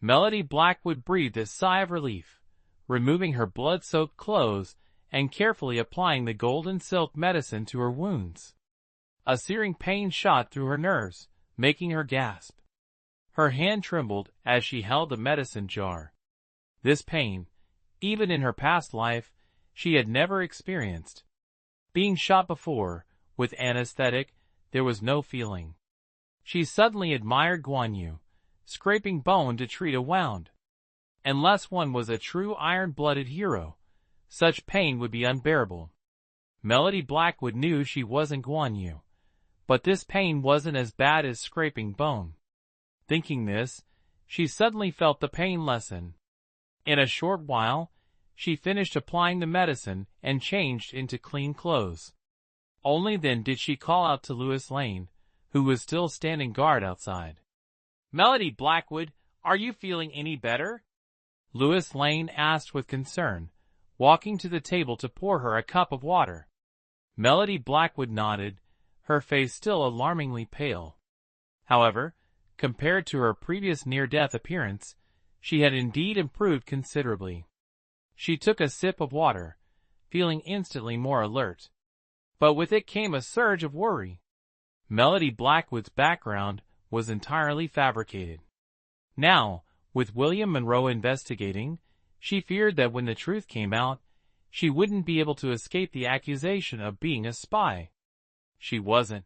Speaker 1: Melody Blackwood breathed a sigh of relief, removing her blood-soaked clothes and carefully applying the golden silk medicine to her wounds. A searing pain shot through her nerves, making her gasp. Her hand trembled as she held the medicine jar. This pain, even in her past life, she had never experienced. Being shot before, with anesthetic, there was no feeling. She suddenly admired Guan Yu, scraping bone to treat a wound. Unless one was a true iron-blooded hero, such pain would be unbearable. Melody Blackwood knew she wasn't Guan Yu, but this pain wasn't as bad as scraping bone. Thinking this, she suddenly felt the pain lessen. In a short while, she finished applying the medicine and changed into clean clothes. Only then did she call out to Louis Lane, who was still standing guard outside. "Melody Blackwood, are you feeling any better?" Louis Lane asked with concern, walking to the table to pour her a cup of water. Melody Blackwood nodded, her face still alarmingly pale. However, compared to her previous near-death appearance, she had indeed improved considerably. She took a sip of water, feeling instantly more alert. But with it came a surge of worry. Melody Blackwood's background was entirely fabricated. Now, with William Monroe investigating, she feared that when the truth came out, she wouldn't be able to escape the accusation of being a spy. She wasn't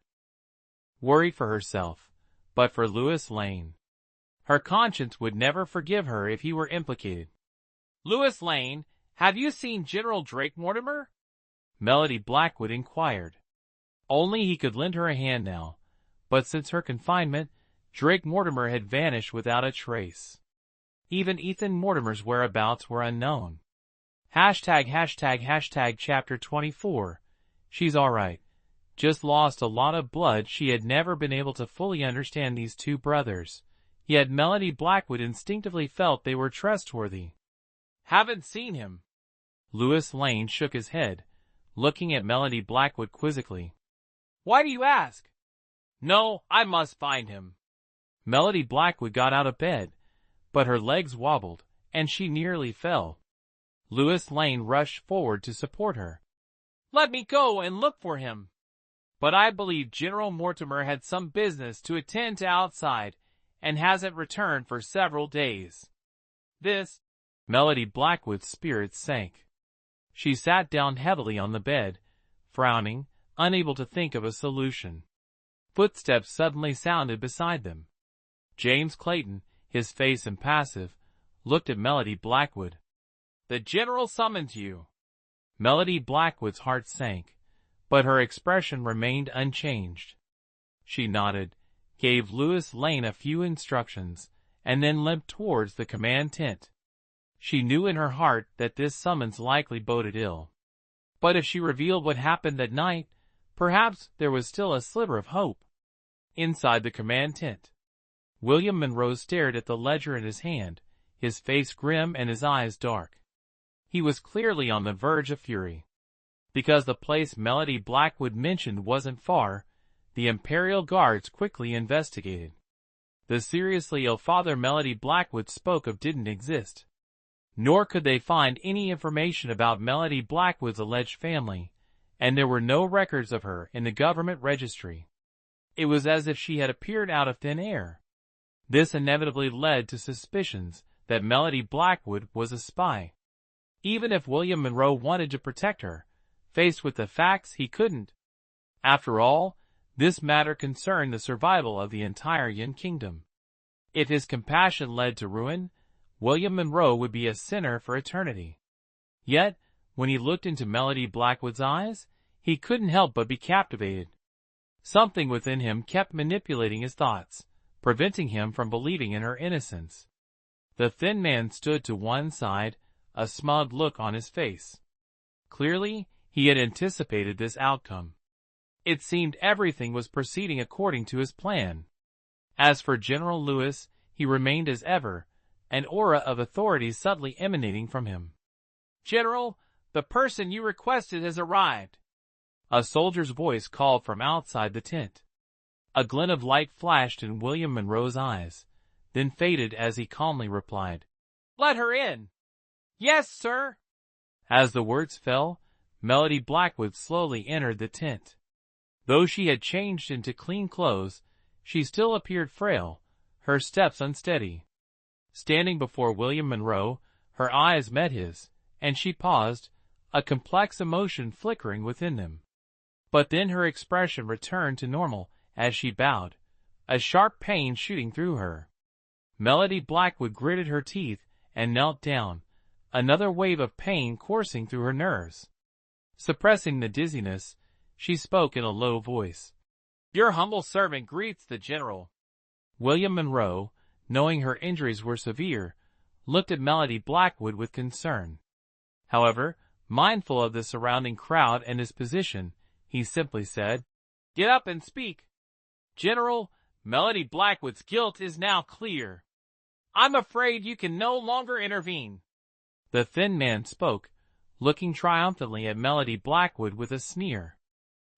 Speaker 1: worried for herself, but for Louis Lane. Her conscience would never forgive her if he were implicated. "Louis Lane, have you seen General Drake Mortimer?" Melody Blackwood inquired. Only he could lend her a hand now, but since her confinement, Drake Mortimer had vanished without a trace. Even Ethan Mortimer's whereabouts were unknown. #### Chapter 24. She's alright. Just lost a lot of blood. She had never been able to fully understand these two brothers, yet Melody Blackwood instinctively felt they were trustworthy. "Haven't seen him." Louis Lane shook his head, looking at Melody Blackwood quizzically. "Why do you ask?" "No, I must find him." Melody Blackwood got out of bed, but her legs wobbled, and she nearly fell. Louis Lane rushed forward to support her. "Let me go and look for him." "But I believe General Mortimer had some business to attend to outside, and hasn't returned for several days." Melody Blackwood's spirits sank. She sat down heavily on the bed, frowning, unable to think of a solution. Footsteps suddenly sounded beside them. James Clayton, his face impassive, looked at Melody Blackwood. "The General summons you." Melody Blackwood's heart sank, but her expression remained unchanged. She nodded, gave Louis Lane a few instructions, and then limped towards the command tent. She knew in her heart that this summons likely boded ill. But if she revealed what happened that night, perhaps there was still a sliver of hope. Inside the command tent, William Monroe stared at the ledger in his hand, his face grim and his eyes dark. He was clearly on the verge of fury. Because the place Melody Blackwood mentioned wasn't far, the Imperial Guards quickly investigated. The seriously ill father Melody Blackwood spoke of didn't exist. Nor could they find any information about Melody Blackwood's alleged family, and there were no records of her in the government registry. It was as if she had appeared out of thin air. This inevitably led to suspicions that Melody Blackwood was a spy. Even if William Monroe wanted to protect her, faced with the facts he couldn't. After all, this matter concerned the survival of the entire Yin Kingdom. If his compassion led to ruin, William Monroe would be a sinner for eternity. Yet, when he looked into Melody Blackwood's eyes, he couldn't help but be captivated. Something within him kept manipulating his thoughts, preventing him from believing in her innocence. The thin man stood to one side, a smug look on his face. Clearly, he had anticipated this outcome. It seemed everything was proceeding according to his plan. As for General Lewis, he remained as ever, an aura of authority subtly emanating from him.
Speaker 2: "General, the person you requested has arrived,"
Speaker 1: a soldier's voice called from outside the tent. A glint of light flashed in William Monroe's eyes, then faded as he calmly replied,
Speaker 2: "Let her in." "Yes, sir."
Speaker 1: As the words fell, Melody Blackwood slowly entered the tent. Though she had changed into clean clothes, she still appeared frail, her steps unsteady. Standing before William Monroe, her eyes met his, and she paused, a complex emotion flickering within them. But then her expression returned to normal as she bowed, a sharp pain shooting through her. Melody Blackwood gritted her teeth and knelt down, another wave of pain coursing through her nerves. Suppressing the dizziness, she spoke in a low voice.
Speaker 2: "Your humble servant greets the general."
Speaker 1: William Monroe, knowing her injuries were severe, looked at Melody Blackwood with concern. However, mindful of the surrounding crowd and his position, he simply said,
Speaker 2: "Get up and speak." "General, Melody Blackwood's guilt is now clear. I'm afraid you can no longer intervene."
Speaker 1: The thin man spoke, looking triumphantly at Melody Blackwood with a sneer.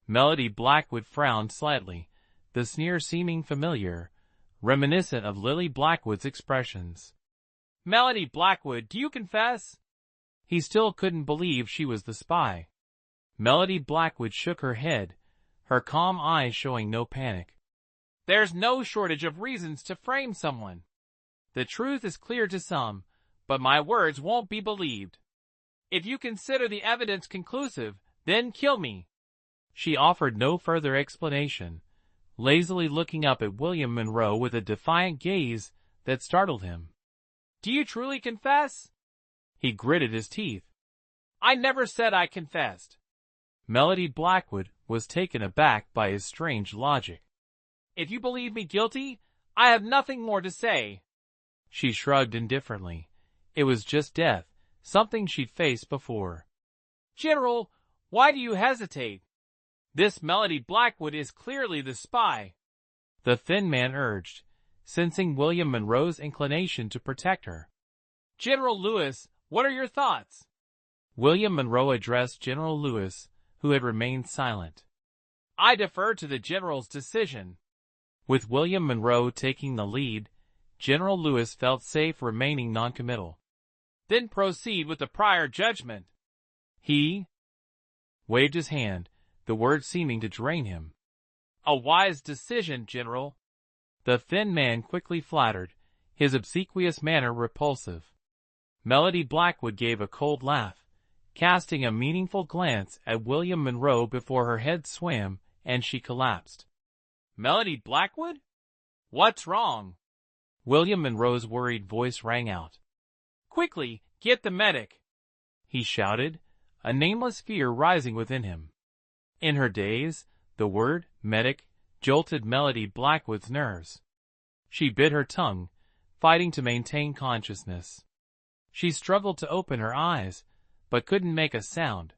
Speaker 1: Melody Blackwood frowned slightly, the sneer seeming familiar, reminiscent of Lily Blackwood's expressions.
Speaker 2: "Melody Blackwood, do you confess?"
Speaker 1: He still couldn't believe she was the spy. Melody Blackwood shook her head, her calm eyes showing no panic.
Speaker 2: "There's no shortage of reasons to frame someone. The truth is clear to some, but my words won't be believed. If you consider the evidence conclusive, then kill me."
Speaker 1: She offered no further explanation, lazily looking up at William Monroe with a defiant gaze that startled him.
Speaker 2: "Do you truly confess?"
Speaker 1: He gritted his teeth.
Speaker 2: "I never said I confessed."
Speaker 1: Melody Blackwood was taken aback by his strange logic.
Speaker 2: "If you believe me guilty, I have nothing more to say."
Speaker 1: She shrugged indifferently. It was just death, something she'd faced before.
Speaker 2: "General, why do you hesitate? This Melody Blackwood is clearly the spy,"
Speaker 1: the thin man urged, sensing William Monroe's inclination to protect her.
Speaker 2: "General Lewis, what are your thoughts?"
Speaker 1: William Monroe addressed General Lewis, who had remained silent.
Speaker 2: "I defer to the general's decision."
Speaker 1: With William Monroe taking the lead, General Lewis felt safe remaining noncommittal.
Speaker 2: "Then proceed with the prior judgment."
Speaker 1: He waved his hand, the words seeming to drain him.
Speaker 2: "A wise decision, General."
Speaker 1: The thin man quickly flattered, his obsequious manner repulsive. Melody Blackwood gave a cold laugh, casting a meaningful glance at William Monroe before her head swam and she collapsed.
Speaker 2: "Melody Blackwood? What's wrong?"
Speaker 1: William Monroe's worried voice rang out.
Speaker 2: "Quickly, get the medic,"
Speaker 1: he shouted, a nameless fear rising within him. In her daze, the word medic jolted Melody Blackwood's nerves. She bit her tongue, fighting to maintain consciousness. She struggled to open her eyes, but couldn't make a sound.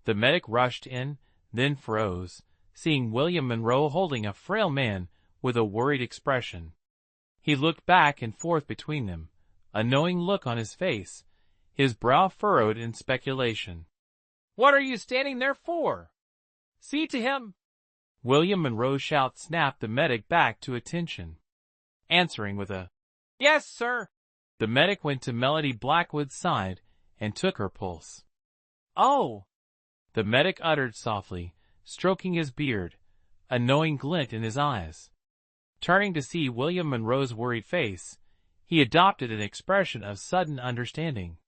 Speaker 1: The medic rushed in, then froze, seeing William Monroe holding a frail man with a worried expression. He looked back and forth between them, a knowing look on his face, his brow furrowed in speculation.
Speaker 2: "What are you standing there for? See to him."
Speaker 1: William Monroe's shout snapped the medic back to attention.
Speaker 2: answering with a, "Yes, sir." The medic went to Melody Blackwood's side and took her pulse. "Oh," the medic uttered softly, stroking his beard, a knowing glint in his eyes. Turning to see William Monroe's worried face, he adopted an expression of sudden understanding.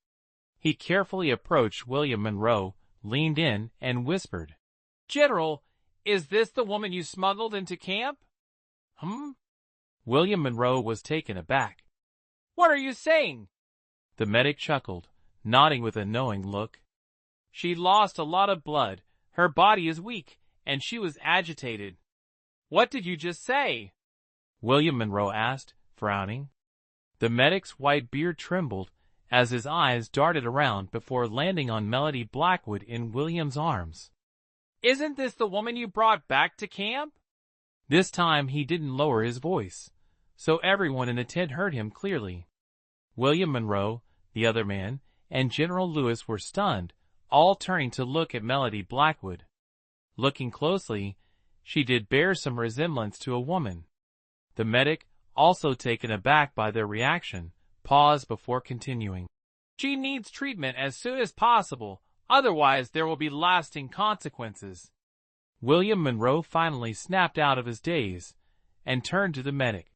Speaker 2: He carefully approached William Monroe, leaned in, and whispered, "General, is this the woman you smuggled into camp?" William Monroe was taken aback. "What are you saying?" The medic chuckled, nodding with a knowing look. "She lost a lot of blood, her body is weak, and she was agitated." "What did you just say?" William Monroe asked, frowning. The medic's white beard trembled as his eyes darted around before landing on Melody Blackwood in William's arms. "Isn't this the woman you brought back to camp?" This time he didn't lower his voice, so everyone in the tent heard him clearly. William Monroe, the other man, and General Lewis were stunned, all turning to look at Melody Blackwood. Looking closely, she did bear some resemblance to a woman. The medic, also taken aback by their reaction, paused before continuing. "She needs treatment as soon as possible, otherwise there will be lasting consequences." William Monroe finally snapped out of his daze and turned to the medic.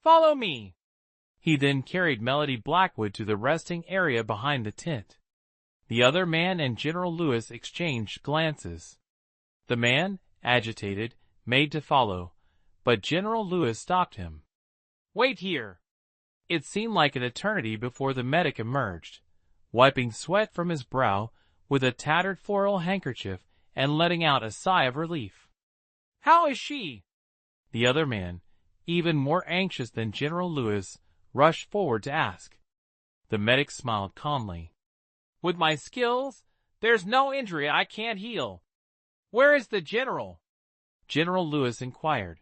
Speaker 2: "Follow me." He then carried Melody Blackwood to the resting area behind the tent. The other man and General Lewis exchanged glances. The man, agitated, made to follow, but General Lewis stopped him. "Wait here." It seemed like an eternity before the medic emerged, wiping sweat from his brow with a tattered floral handkerchief and letting out a sigh of relief. "How is she?" The other man, even more anxious than General Lewis, rushed forward to ask. The medic smiled calmly. "With my skills, there's no injury I can't heal." "Where is the general?" General Lewis inquired.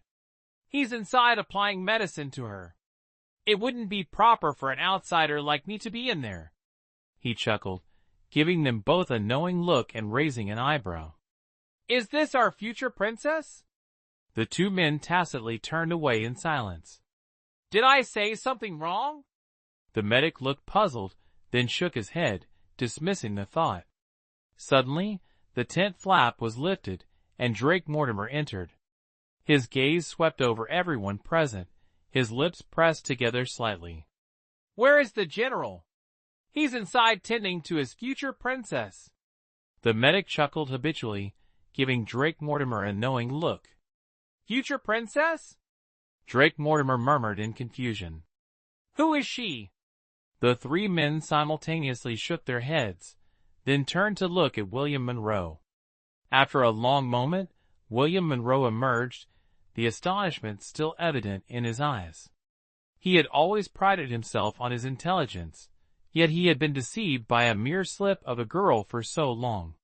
Speaker 2: "He's inside applying medicine to her. It wouldn't be proper for an outsider like me to be in there." He chuckled, giving them both a knowing look and raising an eyebrow. "Is this our future princess?" The two men tacitly turned away in silence. "Did I say something wrong?" The medic looked puzzled, then shook his head, dismissing the thought. Suddenly, the tent flap was lifted, and Drake Mortimer entered. His gaze swept over everyone present, his lips pressed together slightly. "Where is the general?" "He's inside tending to his future princess." The medic chuckled habitually, giving Drake Mortimer a knowing look. "Future princess?" Drake Mortimer murmured in confusion. "Who is she?" The three men simultaneously shook their heads, then turned to look at William Monroe. After a long moment, William Monroe emerged, the astonishment still evident in his eyes. He had always prided himself on his intelligence, yet he had been deceived by a mere slip of a girl for so long.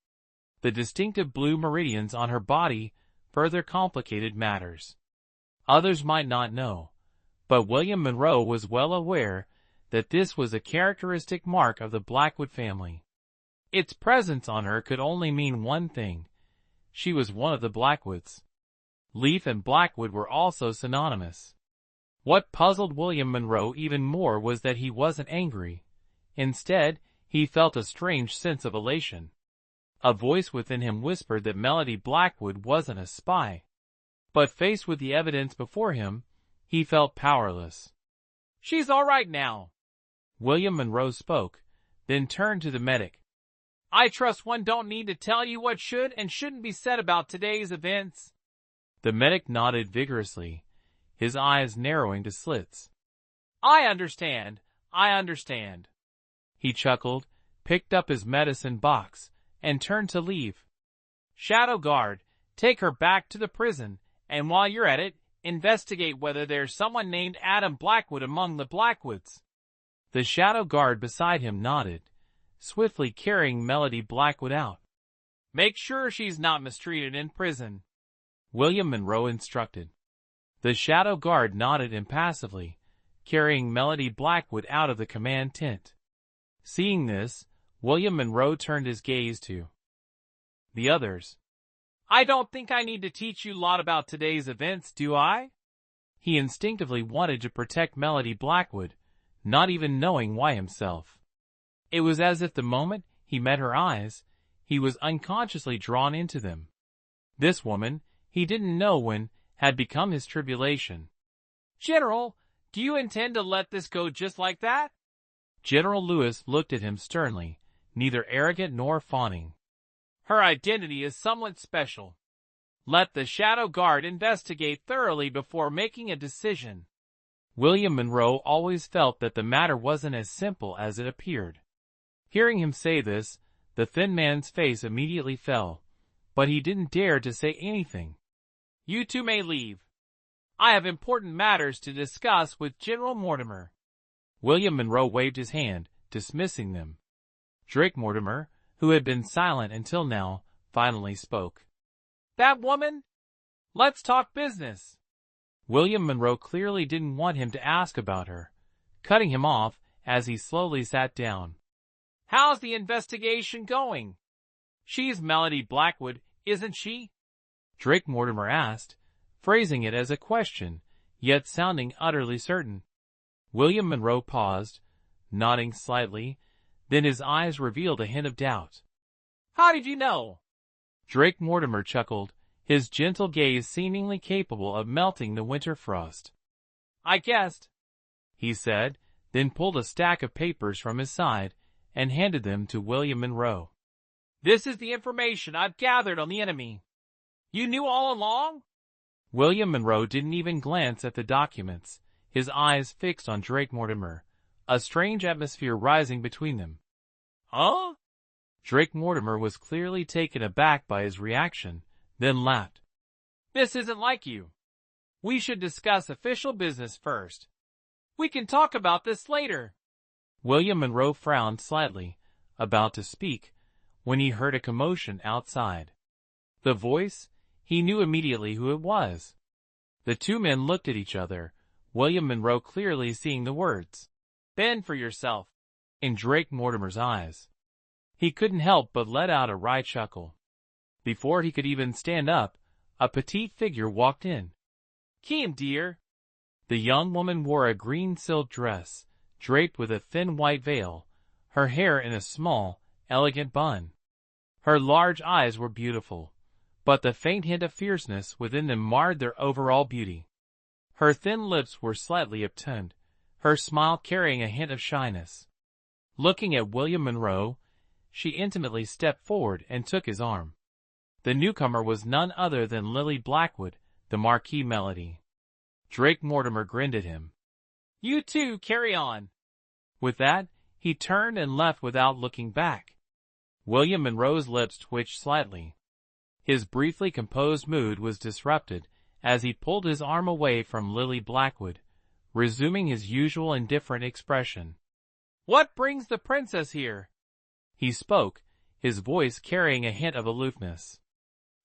Speaker 2: The distinctive blue meridians on her body further complicated matters. Others might not know, but William Monroe was well aware that this was a characteristic mark of the Blackwood family. Its presence on her could only mean one thing: she was one of the Blackwoods. Leaf and Blackwood were also synonymous. What puzzled William Monroe even more was that he wasn't angry. Instead, he felt a strange sense of elation. A voice within him whispered that Melody Blackwood wasn't a spy. But faced with the evidence before him, he felt powerless. "She's all right now," William Monroe spoke, then turned to the medic. "I trust one don't need to tell you what should and shouldn't be said about today's events." The medic nodded vigorously, his eyes narrowing to slits. I understand. He chuckled, picked up his medicine box, and turned to leave. "Shadow Guard, take her back to the prison, and while you're at it, investigate whether there's someone named Adam Blackwood among the Blackwoods." The Shadow Guard beside him nodded, swiftly carrying Melody Blackwood out. "Make sure she's not mistreated in prison," William Monroe instructed. The Shadow Guard nodded impassively, carrying Melody Blackwood out of the command tent. Seeing this, William Monroe turned his gaze to the others. "I don't think I need to teach you a lot about today's events, do I?" He instinctively wanted to protect Melody Blackwood, not even knowing why himself. It was as if the moment he met her eyes, he was unconsciously drawn into them. This woman, he didn't know when, had become his tribulation.
Speaker 1: General, do you intend to let this go just like that?
Speaker 2: General Lewis looked at him sternly, neither arrogant nor fawning.
Speaker 1: Her identity is somewhat special. Let the Shadow Guard investigate thoroughly before making a decision.
Speaker 2: William Monroe always felt that the matter wasn't as simple as it appeared. Hearing him say this, the thin man's face immediately fell, but he didn't dare to say anything.
Speaker 1: You two may leave. I have important matters to discuss with General Mortimer.
Speaker 2: William Monroe waved his hand, dismissing them. Drake Mortimer, who had been silent until now, finally spoke.
Speaker 1: That woman? Let's talk business.
Speaker 2: William Monroe clearly didn't want him to ask about her, cutting him off as he slowly sat down.
Speaker 1: How's the investigation going? She's Melody Blackwood, isn't she?
Speaker 2: Drake Mortimer asked, phrasing it as a question, yet sounding utterly certain. William Monroe paused, nodding slightly, then his eyes revealed a hint of doubt.
Speaker 1: How did you know?
Speaker 2: Drake Mortimer chuckled, his gentle gaze seemingly capable of melting the winter frost.
Speaker 1: I guessed,
Speaker 2: he said, then pulled a stack of papers from his side and handed them to William Monroe.
Speaker 1: This is the information I've gathered on the enemy. You knew all along?
Speaker 2: William Monroe didn't even glance at the documents, his eyes fixed on Drake Mortimer, a strange atmosphere rising between them.
Speaker 1: Huh?
Speaker 2: Drake Mortimer was clearly taken aback by his reaction, then laughed.
Speaker 1: This isn't like you. We should discuss official business first. We can talk about this later.
Speaker 2: William Monroe frowned slightly, about to speak, when he heard a commotion outside. The voice, he knew immediately who it was. The two men looked at each other, William Monroe clearly seeing the words,
Speaker 1: "Bend for yourself,"
Speaker 2: in Drake Mortimer's eyes. He couldn't help but let out a wry chuckle. Before he could even stand up, a petite figure walked in.
Speaker 1: Kim, dear.
Speaker 2: The young woman wore a green silk dress, draped with a thin white veil, her hair in a small, elegant bun. Her large eyes were beautiful, but the faint hint of fierceness within them marred their overall beauty. Her thin lips were slightly upturned, her smile carrying a hint of shyness. Looking at William Monroe, she intimately stepped forward and took his arm. The newcomer was none other than Lily Blackwood, the Marquis Melody. Drake Mortimer grinned at him.
Speaker 1: You two carry on.
Speaker 2: With that, he turned and left without looking back. William Monroe's lips twitched slightly. His briefly composed mood was disrupted as he pulled his arm away from Lily Blackwood, resuming his usual indifferent expression.
Speaker 1: What brings the princess here?
Speaker 2: He spoke, his voice carrying a hint of aloofness.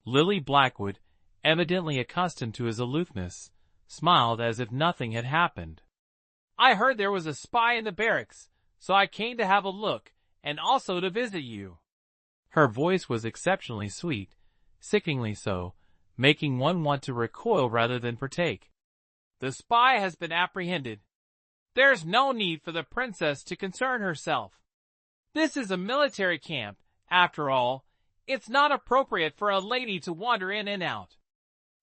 Speaker 2: Lily Blackwood, evidently accustomed to his aloofness, smiled as if nothing had happened.
Speaker 1: I heard there was a spy in the barracks, so I came to have a look, and also to visit you.
Speaker 2: Her voice was exceptionally sweet, sickeningly so, making one want to recoil rather than partake.
Speaker 1: The spy has been apprehended. There's no need for the princess to concern herself. This is a military camp, after all. It's not appropriate for a lady to wander in and out.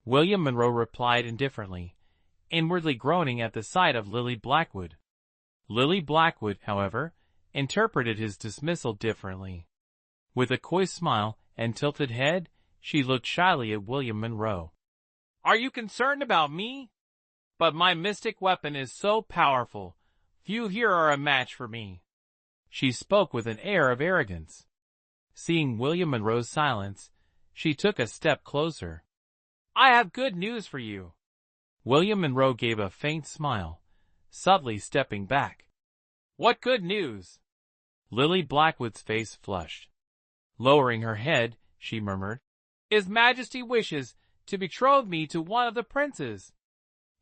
Speaker 2: William Monroe replied indifferently, inwardly groaning at the sight of Lily Blackwood. Lily Blackwood, however, interpreted his dismissal differently. With a coy smile and tilted head, she looked shyly at William Monroe.
Speaker 1: Are you concerned about me? But my mystic weapon is so powerful, few here are a match for me.
Speaker 2: She spoke with an air of arrogance. Seeing William Monroe's silence, she took a step closer.
Speaker 1: I have good news for you.
Speaker 2: William Monroe gave a faint smile, subtly stepping back.
Speaker 1: What good news?
Speaker 2: Lily Blackwood's face flushed. Lowering her head, she murmured,
Speaker 1: His Majesty wishes to betroth me to one of the princes.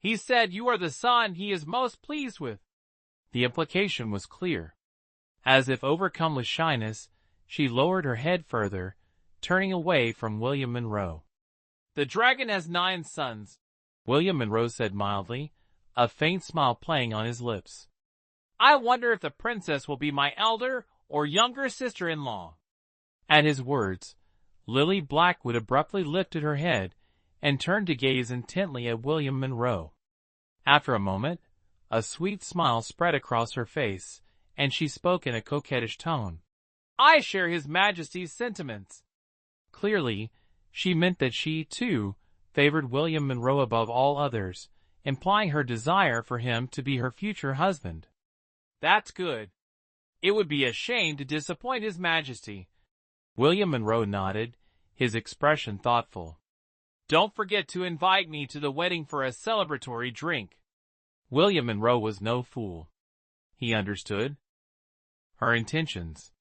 Speaker 1: He said you are the son he is most pleased with.
Speaker 2: The implication was clear. As if overcome with shyness, she lowered her head further, turning away from William Monroe.
Speaker 1: The dragon has 9 sons.
Speaker 2: William Monroe said mildly, a faint smile playing on his lips. I wonder if the princess will be my elder or younger sister-in-law. At his words, Lily Blackwood abruptly lifted her head and turned to gaze intently at William Monroe. After a moment, a sweet smile spread across her face, and she spoke in a coquettish tone. I share His Majesty's sentiments. Clearly, she meant that she, too, favored William Monroe above all others, implying her desire for him to be her future husband. That's good. It would be a shame to disappoint His Majesty. William Monroe nodded, his expression thoughtful. Don't forget to invite me to the wedding for a celebratory drink. William Monroe was no fool. He understood her intentions.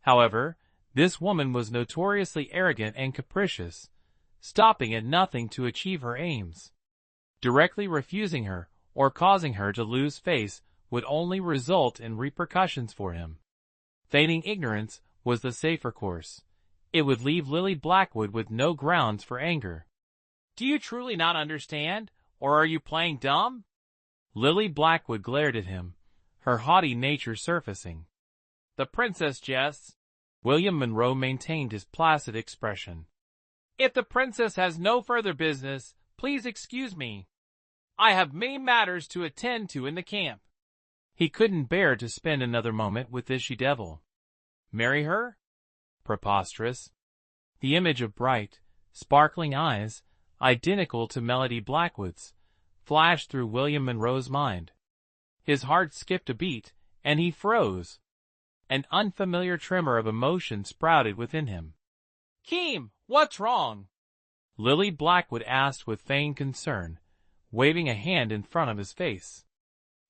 Speaker 2: However, this woman was notoriously arrogant and capricious, stopping at nothing to achieve her aims. Directly refusing her or causing her to lose face would only result in repercussions for him. Feigning ignorance was the safer course. It would leave Lily Blackwood with no grounds for anger. Do you truly not understand, or are you playing dumb? Lily Blackwood glared at him, her haughty nature surfacing. The princess jests. William Monroe maintained his placid expression. If the princess has no further business, please excuse me. I have many matters to attend to in the camp. He couldn't bear to spend another moment with this she-devil. Marry her? Preposterous. The image of bright, sparkling eyes, identical to Melody Blackwood's, flashed through William Monroe's mind. His heart skipped a beat, and he froze. An unfamiliar tremor of emotion sprouted within him. Keem, what's wrong? Lily Blackwood asked with feigned concern, waving a hand in front of his face.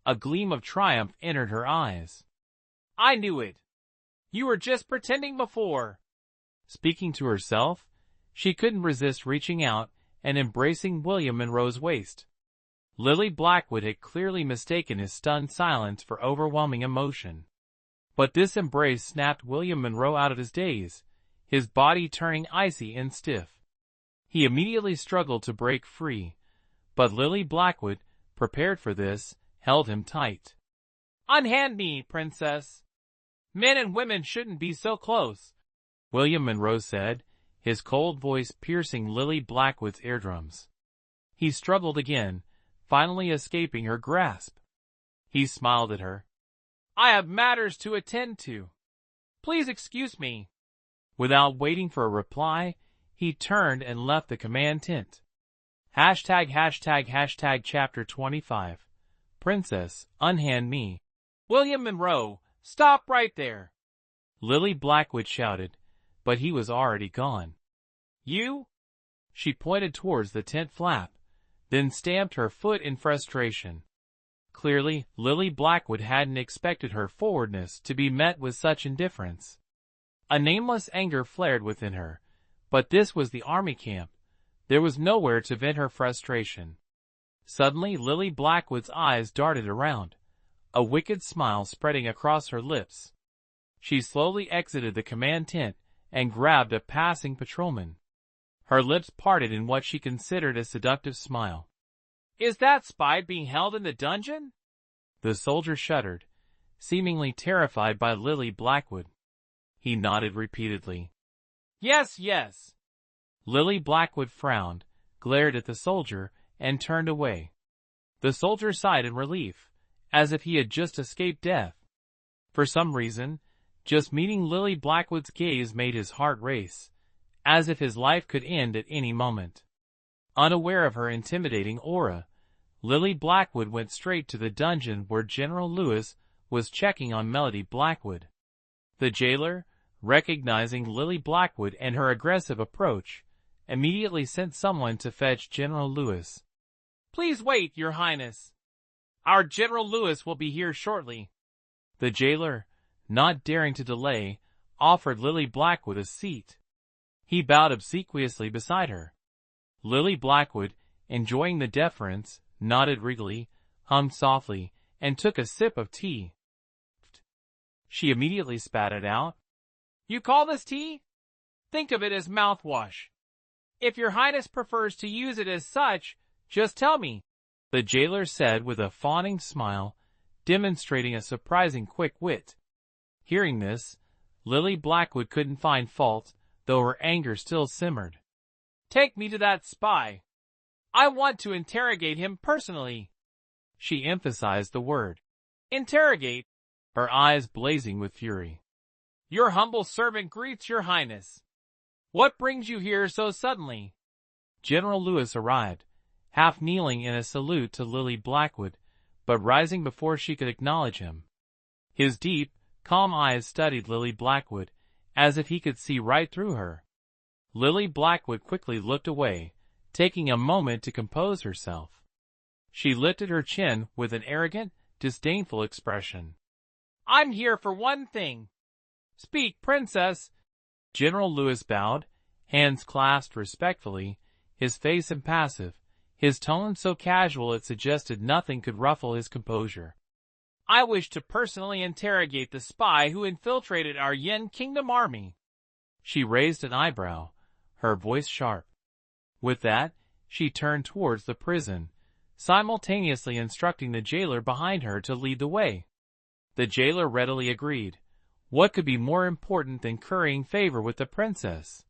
Speaker 2: A gleam of triumph entered her eyes. I knew it. You were just pretending before. Speaking to herself, she couldn't resist reaching out and embracing William Monroe's waist. Lily Blackwood had clearly mistaken his stunned silence for overwhelming emotion. But this embrace snapped William Monroe out of his daze, his body turning icy and stiff. He immediately struggled to break free, but Lily Blackwood, prepared for this, held him tight. Unhand me, princess. Men and women shouldn't be so close, William Monroe said, his cold voice piercing Lily Blackwood's eardrums. He struggled again, finally escaping her grasp. He smiled at her. I have matters to attend to. Please excuse me. Without waiting for a reply, he turned and left the command tent. Chapter 25. Princess, unhand me. William Monroe, stop right there. Lily Blackwood shouted, but he was already gone. You? She pointed towards the tent flap, then stamped her foot in frustration. Clearly, Lily Blackwood hadn't expected her forwardness to be met with such indifference. A nameless anger flared within her, but this was the army camp. There was nowhere to vent her frustration. Suddenly, Lily Blackwood's eyes darted around, a wicked smile spreading across her lips. She slowly exited the command tent and grabbed a passing patrolman. Her lips parted in what she considered a seductive smile. Is that spy being held in the dungeon? The soldier shuddered, seemingly terrified by Lily Blackwood. He nodded repeatedly. Yes, yes. Lily Blackwood frowned, glared at the soldier, and turned away. The soldier sighed in relief, as if he had just escaped death. For some reason, just meeting Lily Blackwood's gaze made his heart race, as if his life could end at any moment. Unaware of her intimidating aura, Lily Blackwood went straight to the dungeon where General Lewis was checking on Melody Blackwood. The jailer, recognizing Lily Blackwood and her aggressive approach, immediately sent someone to fetch General Lewis. Please wait, Your Highness. Our General Lewis will be here shortly. The jailer, not daring to delay, offered Lily Blackwood a seat. He bowed obsequiously beside her. Lily Blackwood, enjoying the deference, nodded regally, hummed softly, and took a sip of tea. She immediately spat it out. You call this tea? Think of it as mouthwash. If Your Highness prefers to use it as such,
Speaker 1: Just tell me, the jailer said with a fawning smile, demonstrating a surprising quick wit. Hearing this, Lily Blackwood couldn't find fault, though her anger still simmered. Take me to that spy. I want to interrogate him personally. She emphasized the word. Interrogate, her eyes blazing with fury. Your humble servant greets your highness. What brings you here so suddenly? General Lewis arrived, half kneeling in a salute to Lily Blackwood, but rising before she could acknowledge him. His deep, calm eyes studied Lily Blackwood, as if he could see right through her. Lily Blackwood quickly looked away, taking a moment to compose herself. She lifted her chin with an arrogant, disdainful expression. I'm here for one thing. Speak, princess. General Lewis bowed, hands clasped respectfully, his face impassive, his tone so casual it suggested nothing could ruffle his composure. I wish to personally interrogate the spy who infiltrated our Yen Kingdom army. She raised an eyebrow, her voice sharp. With that, she turned towards the prison, simultaneously instructing the jailer behind her to lead the way. The jailer readily agreed. What could be more important than currying favor with the princess?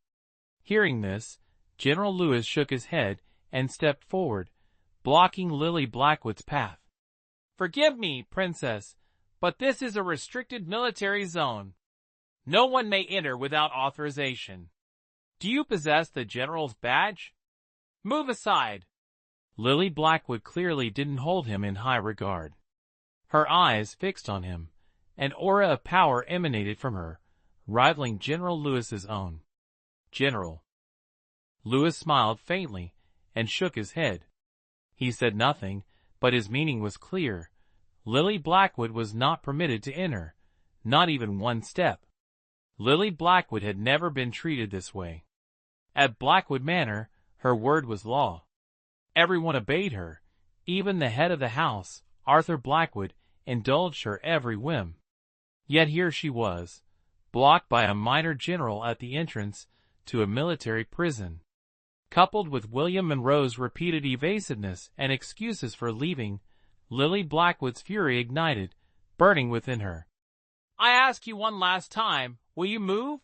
Speaker 1: Hearing this, General Lewis shook his head and stepped forward, blocking Lily Blackwood's path. Forgive me, princess, but this is a restricted military zone. No one may enter without authorization. Do you possess the general's badge? Move aside. Lily Blackwood clearly didn't hold him in high regard. Her eyes fixed on him. An aura of power emanated from her, rivaling General Lewis's own. General. Lewis smiled faintly and shook his head. He said nothing, but his meaning was clear. Lily Blackwood was not permitted to enter, not even one step. Lily Blackwood had never been treated this way. At Blackwood Manor, her word was law. Everyone obeyed her. Even the head of the house, Arthur Blackwood, indulged her every whim. Yet here she was, blocked by a minor general at the entrance to a military prison. Coupled with William Monroe's repeated evasiveness and excuses for leaving, Lily Blackwood's fury ignited, burning within her. I ask you one last time, will you move?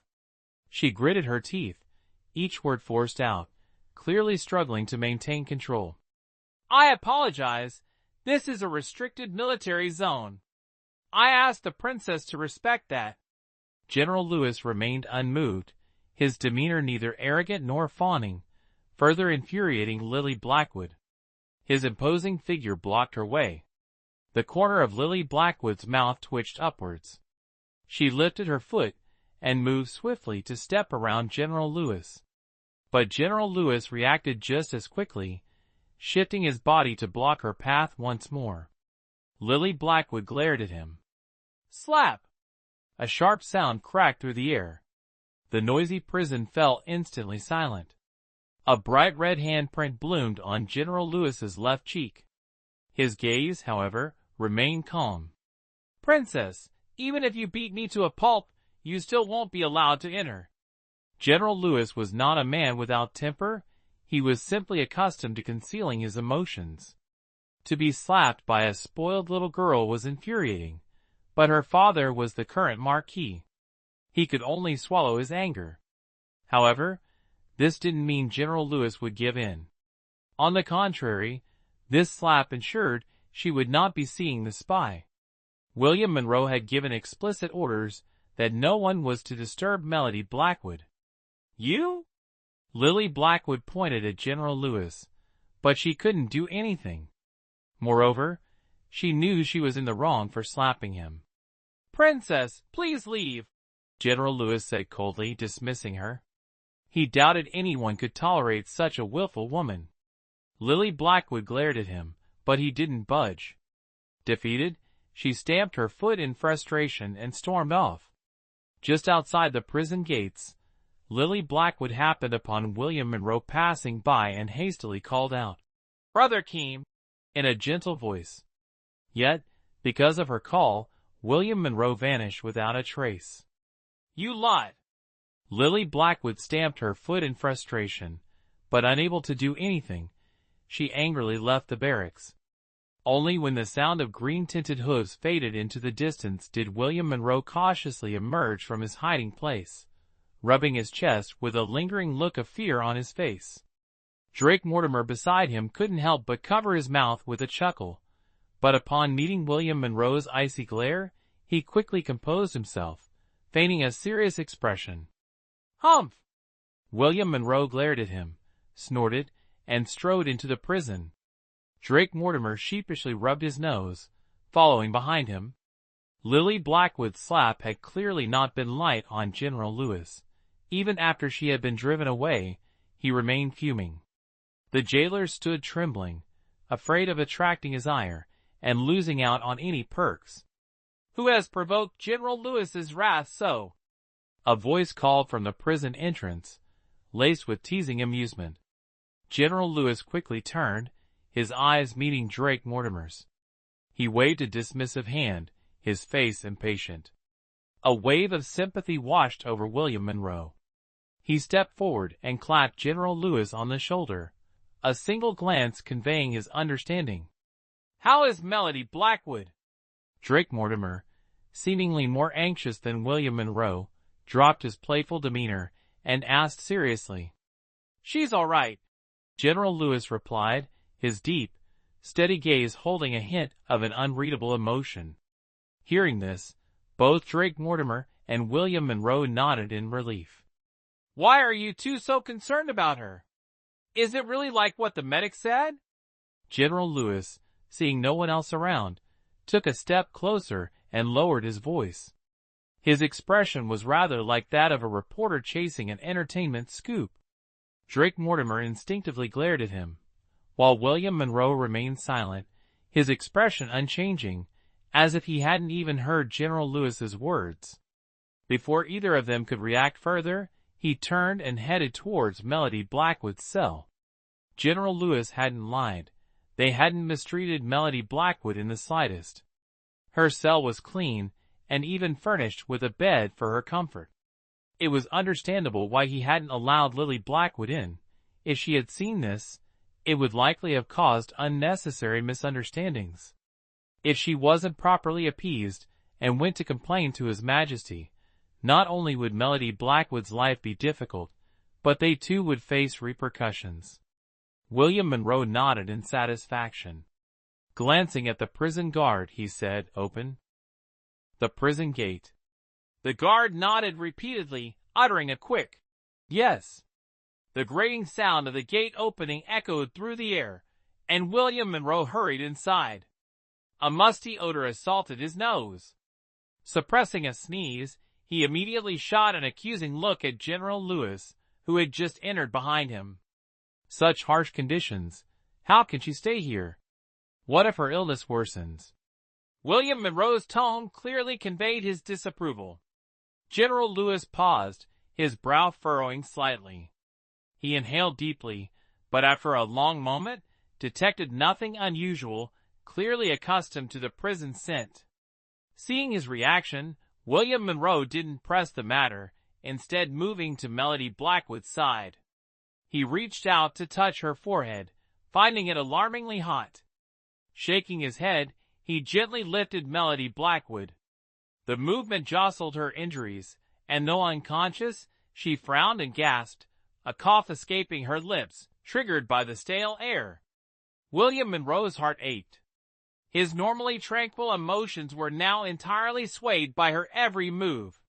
Speaker 1: She gritted her teeth, each word forced out, clearly struggling to maintain control. I apologize. This is a restricted military zone. I ask the princess to respect that. General Lewis remained unmoved, his demeanor neither arrogant nor fawning, further infuriating Lily Blackwood. His imposing figure blocked her way. The corner of Lily Blackwood's mouth twitched upwards. She lifted her foot and moved swiftly to step around General Lewis. But General Lewis reacted just as quickly, shifting his body to block her path once more. Lily Blackwood glared at him. Slap! A sharp sound cracked through the air. The noisy prison fell instantly silent. A bright red handprint bloomed on General Lewis's left cheek. His gaze, however, remained calm. Princess, even if you beat me to a pulp, you still won't be allowed to enter. General Lewis was not a man without temper. He was simply accustomed to concealing his emotions. To be slapped by a spoiled little girl was infuriating, but her father was the current Marquis. He could only swallow his anger. However, this didn't mean General Lewis would give in. On the contrary, this slap ensured she would not be seeing the spy. William Monroe had given explicit orders that no one was to disturb Melody Blackwood. You? Lily Blackwood pointed at General Lewis, but she couldn't do anything. Moreover, she knew she was in the wrong for slapping him. Princess, please leave, General Lewis said coldly, dismissing her. He doubted anyone could tolerate such a willful woman. Lily Blackwood glared at him, but he didn't budge. Defeated, she stamped her foot in frustration and stormed off. Just outside the prison gates, Lily Blackwood happened upon William Monroe passing by and hastily called out, Brother Keem, in a gentle voice. Yet, because of her call, William Monroe vanished without a trace. You lot! Lily Blackwood stamped her foot in frustration, but unable to do anything.
Speaker 2: she angrily left the barracks. Only when the sound of green-tinted hooves faded into the distance did William Monroe cautiously emerge from his hiding place, rubbing his chest with a lingering look of fear on his face. Drake Mortimer beside him couldn't help but cover his mouth with a chuckle, but upon meeting William Monroe's icy glare, he quickly composed himself, feigning a serious expression.
Speaker 1: "Humph!"
Speaker 2: William Monroe glared at him, snorted, and strode into the prison. Drake Mortimer sheepishly rubbed his nose, following behind him. Lily Blackwood's slap had clearly not been light on General Lewis. Even after she had been driven away, he remained fuming. The jailer stood trembling, afraid of attracting his ire, and losing out on any perks.
Speaker 1: "Who has provoked General Lewis's wrath so?"
Speaker 2: A voice called from the prison entrance, laced with teasing amusement. General Lewis quickly turned, his eyes meeting Drake Mortimer's. He waved a dismissive hand, his face impatient. A wave of sympathy washed over William Monroe. He stepped forward and clapped General Lewis on the shoulder, a single glance conveying his understanding.
Speaker 1: "How is Melody Blackwood?"
Speaker 2: Drake Mortimer, seemingly more anxious than William Monroe, dropped his playful demeanor and asked seriously.
Speaker 1: "She's all right,"
Speaker 2: General Lewis replied, his deep, steady gaze holding a hint of an unreadable emotion. Hearing this, both Drake Mortimer and William Monroe nodded in relief.
Speaker 1: "Why are you two so concerned about her? Is it really like what the medic said?"
Speaker 2: General Lewis, seeing no one else around, took a step closer and lowered his voice. His expression was rather like that of a reporter chasing an entertainment scoop. Drake Mortimer instinctively glared at him, while William Monroe remained silent, his expression unchanging, as if he hadn't even heard General Lewis's words. Before either of them could react further, he turned and headed towards Melody Blackwood's cell. General Lewis hadn't lied. They hadn't mistreated Melody Blackwood in the slightest. Her cell was clean, and even furnished with a bed for her comfort. It was understandable why he hadn't allowed Lily Blackwood in. If she had seen this, it would likely have caused unnecessary misunderstandings. If she wasn't properly appeased and went to complain to His Majesty, not only would Melody Blackwood's life be difficult, but they too would face repercussions. William Monroe nodded in satisfaction. Glancing at the prison guard, he said, "Open the prison gate."
Speaker 1: The guard nodded repeatedly, uttering a quick "yes." The grating sound of the gate opening echoed through the air, and William Monroe hurried inside. A musty odor assaulted his nose. Suppressing a sneeze, he immediately shot an accusing look at General Lewis, who had just entered behind him.
Speaker 2: Such harsh conditions. How can she stay here? What if her illness worsens?
Speaker 1: William Monroe's tone clearly conveyed his disapproval. General Lewis paused, his brow furrowing slightly. He inhaled deeply, but after a long moment, detected nothing unusual, clearly accustomed to the prison scent. Seeing his reaction, William Monroe didn't press the matter, instead moving to Melody Blackwood's side. He reached out to touch her forehead, finding it alarmingly hot. Shaking his head, he gently lifted Melody Blackwood. The movement jostled her injuries, and though unconscious, she frowned and gasped, a cough escaping her lips, triggered by the stale air. William Monroe's heart ached. His normally tranquil emotions were now entirely swayed by her every move.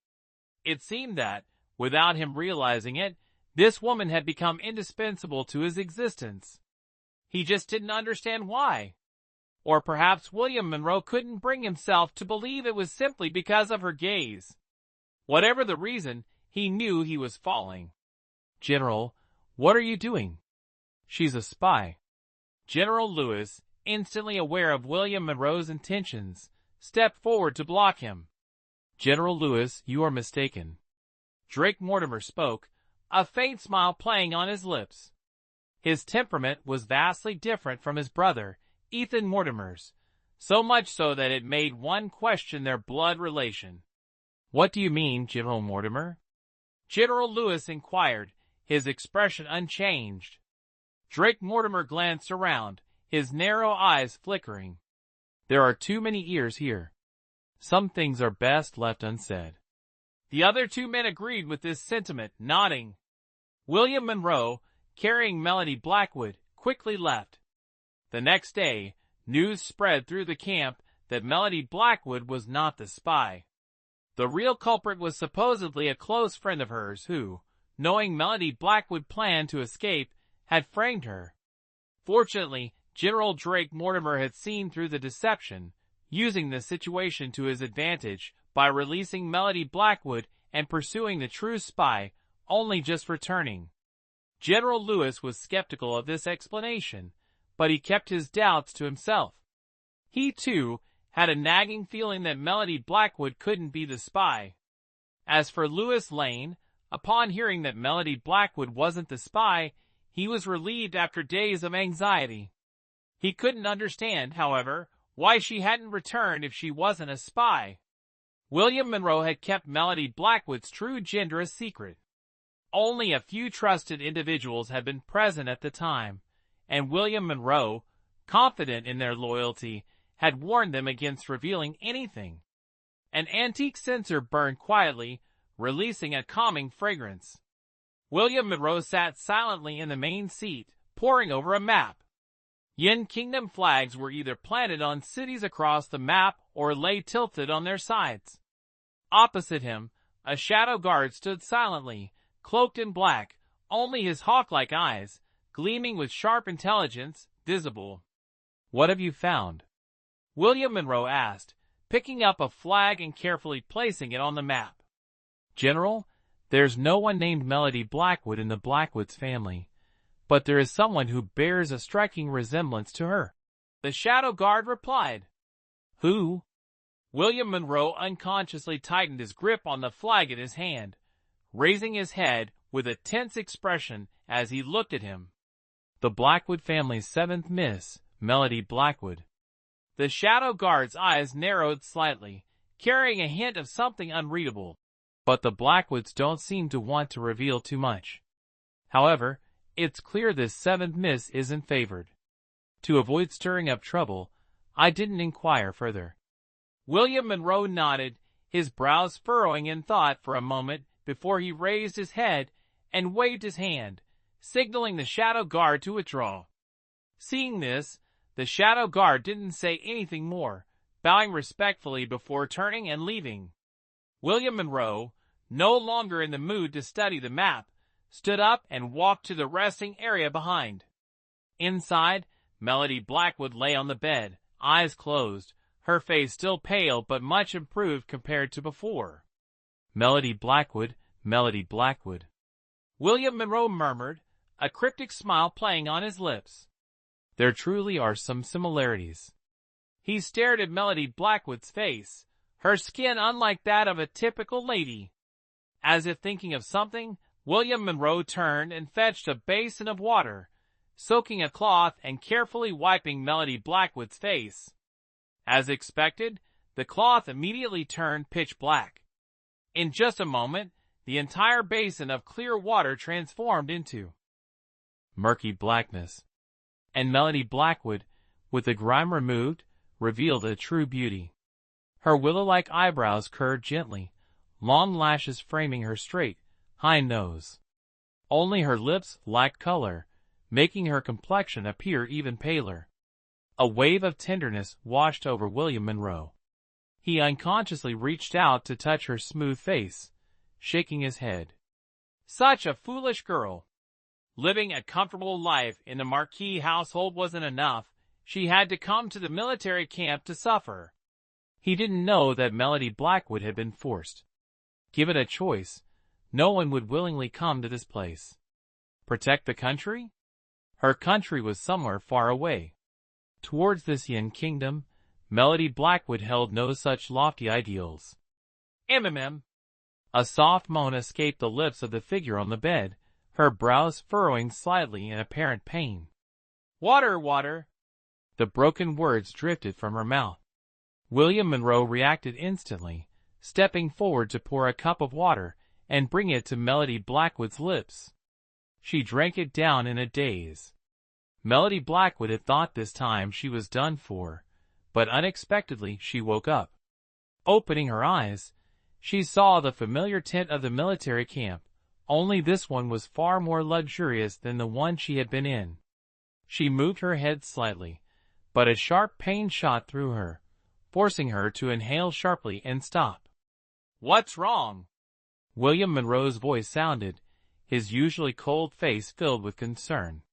Speaker 1: It seemed that, without him realizing it, this woman had become indispensable to his existence. He just didn't understand why. Or perhaps William Monroe couldn't bring himself to believe it was simply because of her gaze. Whatever the reason, he knew he was falling.
Speaker 2: "General, what are you doing?" "She's a spy."
Speaker 1: General Lewis, instantly aware of William Monroe's intentions, stepped forward to block him.
Speaker 2: "General Lewis, you are mistaken."
Speaker 1: Drake Mortimer spoke, a faint smile playing on his lips. His temperament was vastly different from his brother, Ethan Mortimer's, so much so that it made one question their blood relation.
Speaker 2: "What do you mean, General Mortimer?"
Speaker 1: General Lewis inquired, his expression unchanged.
Speaker 2: Drake Mortimer glanced around, his narrow eyes flickering. There are too many ears here. Some things are best left unsaid. The other two men agreed with this sentiment, nodding. William Monroe, carrying Melody Blackwood, quickly left. The next day, news spread through the camp that Melody Blackwood was not the spy. The real culprit was supposedly a close friend of hers who, knowing Melody Blackwood planned to escape, had framed her. Fortunately, General Drake Mortimer had seen through the deception, using the situation to his advantage by releasing Melody Blackwood and pursuing the true spy, only just returning. General Lewis was skeptical of this explanation, but he kept his doubts to himself. He, too, had a nagging feeling that Melody Blackwood couldn't be the spy. As for Lewis Lane, upon hearing that Melody Blackwood wasn't the spy, he was relieved after days of anxiety. He couldn't understand, however, why she hadn't returned if she wasn't a spy. William Monroe had kept Melody Blackwood's true gender a secret. Only a few trusted individuals had been present at the time, and William Monroe, confident in their loyalty, had warned them against revealing anything. An antique censer burned quietly, releasing a calming fragrance. William Monroe sat silently in the main seat, poring over a map. Yin Kingdom flags were either planted on cities across the map or lay tilted on their sides. Opposite him, a shadow guard stood silently, cloaked in black, only his hawk-like eyes, gleaming with sharp intelligence, visible. "What have you found?" William Monroe asked, picking up a flag and carefully placing it on the map. "General, there's no one named Melody Blackwood in the Blackwoods family, but there is someone who bears a striking resemblance to her," the shadow guard replied. "Who?" William Monroe unconsciously tightened his grip on the flag in his hand, raising his head with a tense expression as he looked at him. "The Blackwood family's seventh Miss, Melody Blackwood." The shadow guard's eyes narrowed slightly, carrying a hint of something unreadable. But the Blackwoods don't seem to want to reveal too much. However, it's clear this seventh Miss isn't favored. To avoid stirring up trouble, I didn't inquire further. William Monroe nodded, his brows furrowing in thought for a moment before he raised his head and waved his hand, signaling the shadow guard to withdraw. Seeing this, the shadow guard didn't say anything more, bowing respectfully before turning and leaving. William Monroe, no longer in the mood to study the map, stood up and walked to the resting area behind. Inside, Melody Blackwood lay on the bed, eyes closed, her face still pale but much improved compared to before. "Melody Blackwood, Melody Blackwood," William Monroe murmured, a cryptic smile playing on his lips. "There truly are some similarities." He stared at Melody Blackwood's face, her skin unlike that of a typical lady. As if thinking of something, William Monroe turned and fetched a basin of water, soaking a cloth and carefully wiping Melody Blackwood's face. As expected, the cloth immediately turned pitch black. In just a moment, the entire basin of clear water transformed into murky blackness. And Melody Blackwood, with the grime removed, revealed a true beauty. Her willow-like eyebrows curved gently, long lashes framing her straight, high nose. Only her lips lacked color, making her complexion appear even paler. A wave of tenderness washed over William Monroe. He unconsciously reached out to touch her smooth face, shaking his head. Such a foolish girl. Living a comfortable life in the Marquis household wasn't enough. She had to come to the military camp to suffer. He didn't know that Melody Blackwood had been forced. Given a choice, no one would willingly come to this place. Protect the country? Her country was somewhere far away. Towards this Yin Kingdom, Melody Blackwood held no such lofty ideals. "MMM." A soft moan escaped the lips of the figure on the bed, her brows furrowing slightly in apparent pain. "Water, water." The broken words drifted from her mouth. William Monroe reacted instantly, stepping forward to pour a cup of water and bring it to Melody Blackwood's lips. She drank it down in a daze. Melody Blackwood had thought this time she was done for, but unexpectedly she woke up. Opening her eyes, she saw the familiar tent of the military camp, only this one was far more luxurious than the one she had been in. She moved her head slightly, but a sharp pain shot through her, forcing her to inhale sharply and stop.
Speaker 1: "What's wrong?"
Speaker 2: William Monroe's voice sounded, his usually cold face filled with concern.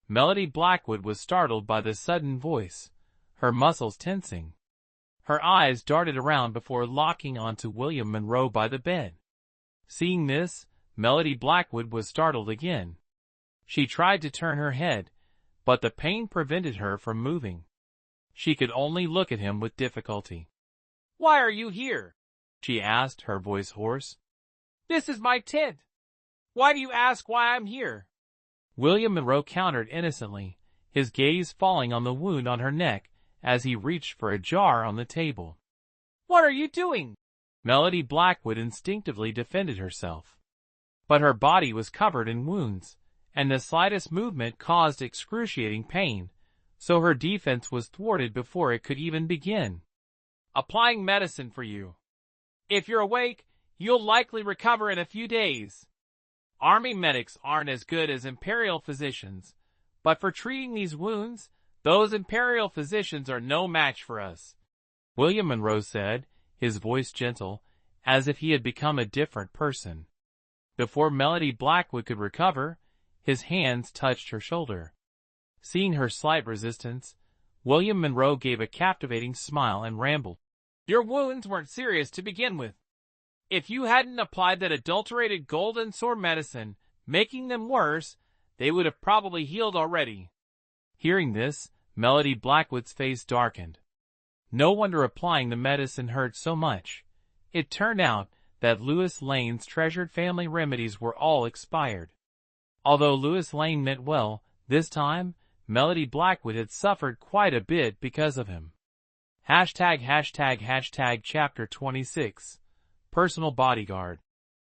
Speaker 2: Melody Blackwood was startled by the sudden voice, her muscles tensing. Her eyes darted around before locking onto William Monroe by the bed. Seeing this, Melody Blackwood was startled again. She tried to turn her head, but the pain prevented her from moving. She could only look at him with difficulty.
Speaker 1: "Why are you here?"
Speaker 2: she asked, her voice hoarse.
Speaker 1: "This is my tent. Why do you ask why I'm here?"
Speaker 2: William Monroe countered innocently, his gaze falling on the wound on her neck as he reached for a jar on the table.
Speaker 1: "What are you doing?"
Speaker 2: Melody Blackwood instinctively defended herself. But her body was covered in wounds, and the slightest movement caused excruciating pain, so her defense was thwarted before it could even begin.
Speaker 1: "Applying medicine for you. If you're awake, you'll likely recover in a few days. Army medics aren't as good as imperial physicians, but for treating these wounds, those imperial physicians are no match for us,"
Speaker 2: William Monroe said, his voice gentle, as if he had become a different person. Before Melody Blackwood could recover, his hands touched her shoulder. Seeing her slight resistance, William Monroe gave a captivating smile and rambled.
Speaker 1: "Your wounds weren't serious to begin with. If you hadn't applied that adulterated golden sore medicine, making them worse, they would have probably healed already."
Speaker 2: Hearing this, Melody Blackwood's face darkened. No wonder applying the medicine hurt so much. It turned out that Lewis Lane's treasured family remedies were all expired. Although Lewis Lane meant well, this time, Melody Blackwood had suffered quite a bit because of him. #### Chapter 26 Personal Bodyguard.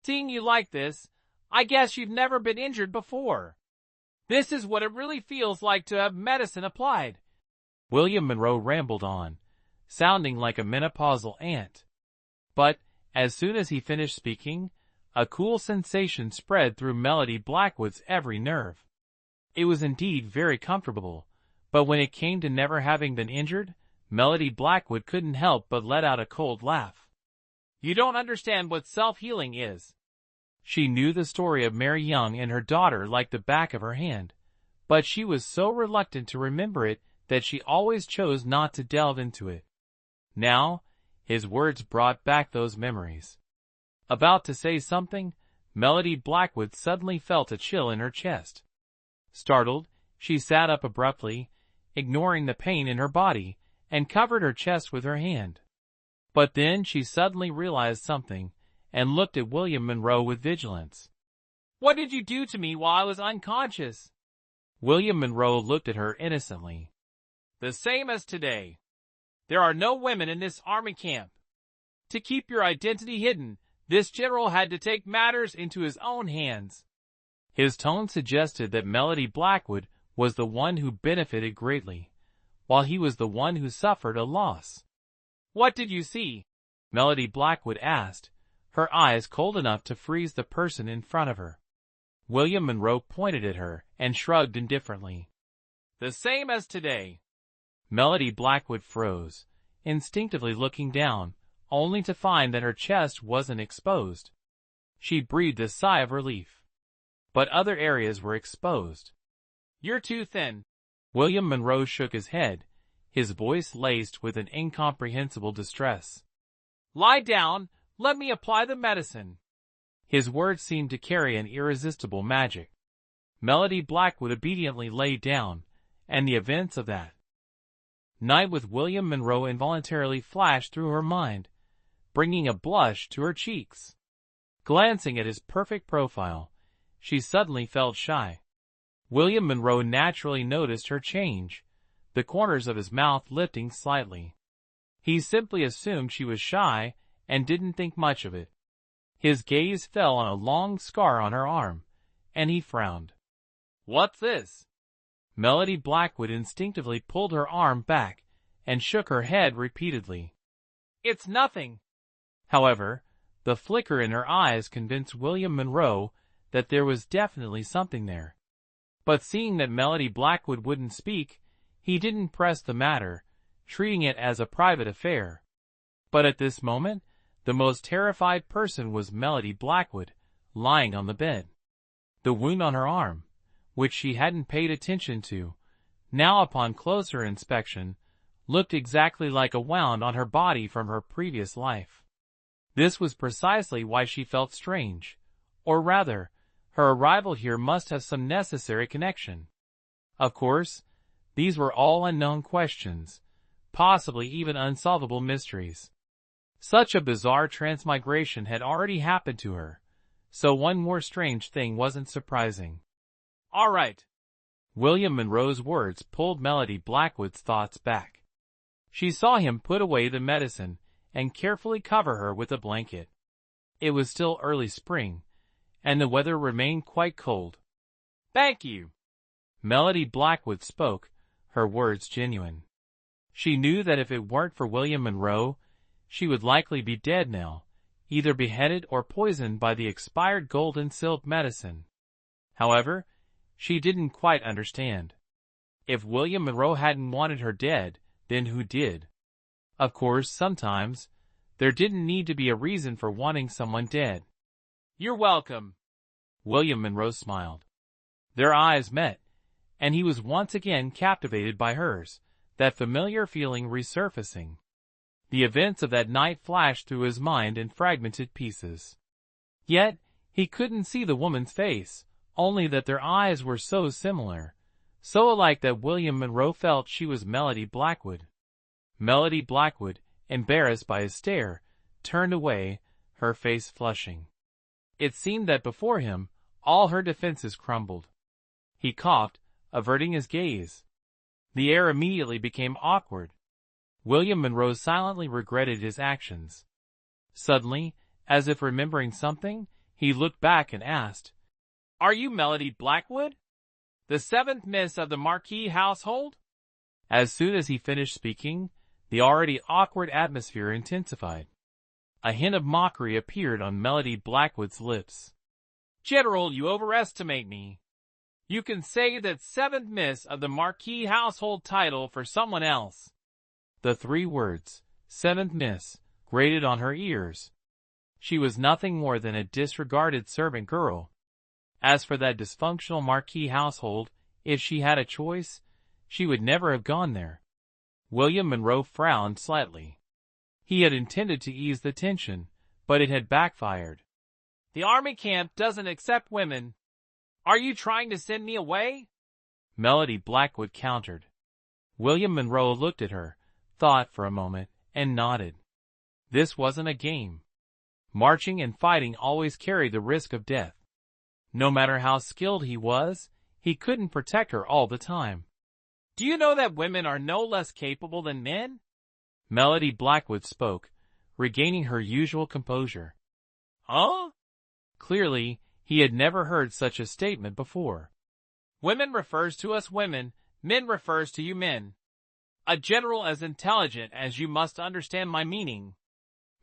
Speaker 1: "Seeing you like this, I guess you've never been injured before. This is what it really feels like to have medicine applied,"
Speaker 2: William Monroe rambled on, sounding like a menopausal aunt. But, as soon as he finished speaking, a cool sensation spread through Melody Blackwood's every nerve. It was indeed very comfortable, but when it came to never having been injured, Melody Blackwood couldn't help but let out a cold laugh.
Speaker 1: "You don't understand what self-healing is."
Speaker 2: She knew the story of Mary Young and her daughter like the back of her hand, but she was so reluctant to remember it that she always chose not to delve into it. Now, his words brought back those memories. About to say something, Melody Blackwood suddenly felt a chill in her chest. Startled, she sat up abruptly, ignoring the pain in her body, and covered her chest with her hand. But then she suddenly realized something, and looked at William Monroe with vigilance.
Speaker 1: "What did you do to me while I was unconscious?"
Speaker 2: William Monroe looked at her innocently.
Speaker 1: "The same as today. There are no women in this army camp. To keep your identity hidden, this general had to take matters into his own hands."
Speaker 2: His tone suggested that Melody Blackwood was the one who benefited greatly, while he was the one who suffered a loss.
Speaker 1: "What did you see?"
Speaker 2: Melody Blackwood asked, her eyes cold enough to freeze the person in front of her. William Monroe pointed at her and shrugged indifferently.
Speaker 1: "The same as today."
Speaker 2: Melody Blackwood froze, instinctively looking down, only to find that her chest wasn't exposed. She breathed a sigh of relief. But other areas were exposed.
Speaker 1: "You're too thin."
Speaker 2: William Monroe shook his head, his voice laced with an incomprehensible distress.
Speaker 1: "Lie down, let me apply the medicine."
Speaker 2: His words seemed to carry an irresistible magic. Melody Blackwood obediently lay down, and the events of that night with William Monroe involuntarily flashed through her mind, bringing a blush to her cheeks. Glancing at his perfect profile, she suddenly felt shy. William Monroe naturally noticed her change, the corners of his mouth lifting slightly. He simply assumed she was shy and didn't think much of it. His gaze fell on a long scar on her arm, and he frowned.
Speaker 1: "What's this?"
Speaker 2: Melody Blackwood instinctively pulled her arm back and shook her head repeatedly.
Speaker 1: It's nothing.
Speaker 2: However, the flicker in her eyes convinced William Monroe that there was definitely something there. But seeing that Melody Blackwood wouldn't speak, he didn't press the matter, treating it as a private affair. But at this moment, the most terrified person was Melody Blackwood, lying on the bed. The wound on her arm, which she hadn't paid attention to, now upon closer inspection, looked exactly like a wound on her body from her previous life. This was precisely why she felt strange, or rather, her arrival here must have some necessary connection. Of course, these were all unknown questions, possibly even unsolvable mysteries. Such a bizarre transmigration had already happened to her, so one more strange thing wasn't surprising.
Speaker 1: All right.
Speaker 2: William Monroe's words pulled Melody Blackwood's thoughts back. She saw him put away the medicine and carefully cover her with a blanket. It was still early spring, and the weather remained quite cold.
Speaker 1: Thank you.
Speaker 2: Melody Blackwood spoke, her words genuine. She knew that if it weren't for William Monroe, she would likely be dead now, either beheaded or poisoned by the expired gold and silk medicine. However, she didn't quite understand. If William Monroe hadn't wanted her dead, then who did? Of course, sometimes, there didn't need to be a reason for wanting someone dead.
Speaker 1: You're welcome.
Speaker 2: William Monroe smiled. Their eyes met, and he was once again captivated by hers, that familiar feeling resurfacing. The events of that night flashed through his mind in fragmented pieces. Yet, he couldn't see the woman's face, only that their eyes were so similar, so alike that William Monroe felt she was Melody Blackwood. Melody Blackwood, embarrassed by his stare, turned away, her face flushing. It seemed that before him, all her defenses crumbled. He coughed, averting his gaze. The air immediately became awkward. William Monroe silently regretted his actions. Suddenly, as if remembering something, he looked back and asked,
Speaker 1: "Are you Melody Blackwood? The seventh miss of the Marquis household?"
Speaker 2: As soon as he finished speaking, the already awkward atmosphere intensified. A hint of mockery appeared on Melody Blackwood's lips.
Speaker 1: "General, you overestimate me. You can say that seventh miss of the Marquis household title for someone else."
Speaker 2: The three words, seventh miss, grated on her ears. She was nothing more than a disregarded servant girl. As for that dysfunctional Marquis household, if she had a choice, she would never have gone there. William Monroe frowned slightly. He had intended to ease the tension, but it had backfired.
Speaker 1: "The army camp doesn't accept women. Are you trying to send me away?"
Speaker 2: Melody Blackwood countered. William Monroe looked at her, thought for a moment, and nodded. This wasn't a game. Marching and fighting always carried the risk of death. No matter how skilled he was, he couldn't protect her all the time.
Speaker 1: "Do you know that women are no less capable than men?"
Speaker 2: Melody Blackwood spoke, regaining her usual composure.
Speaker 1: Huh?
Speaker 2: Clearly, he had never heard such a statement before.
Speaker 1: "Women refers to us women, men refers to you men. A general as intelligent as you must understand my meaning,"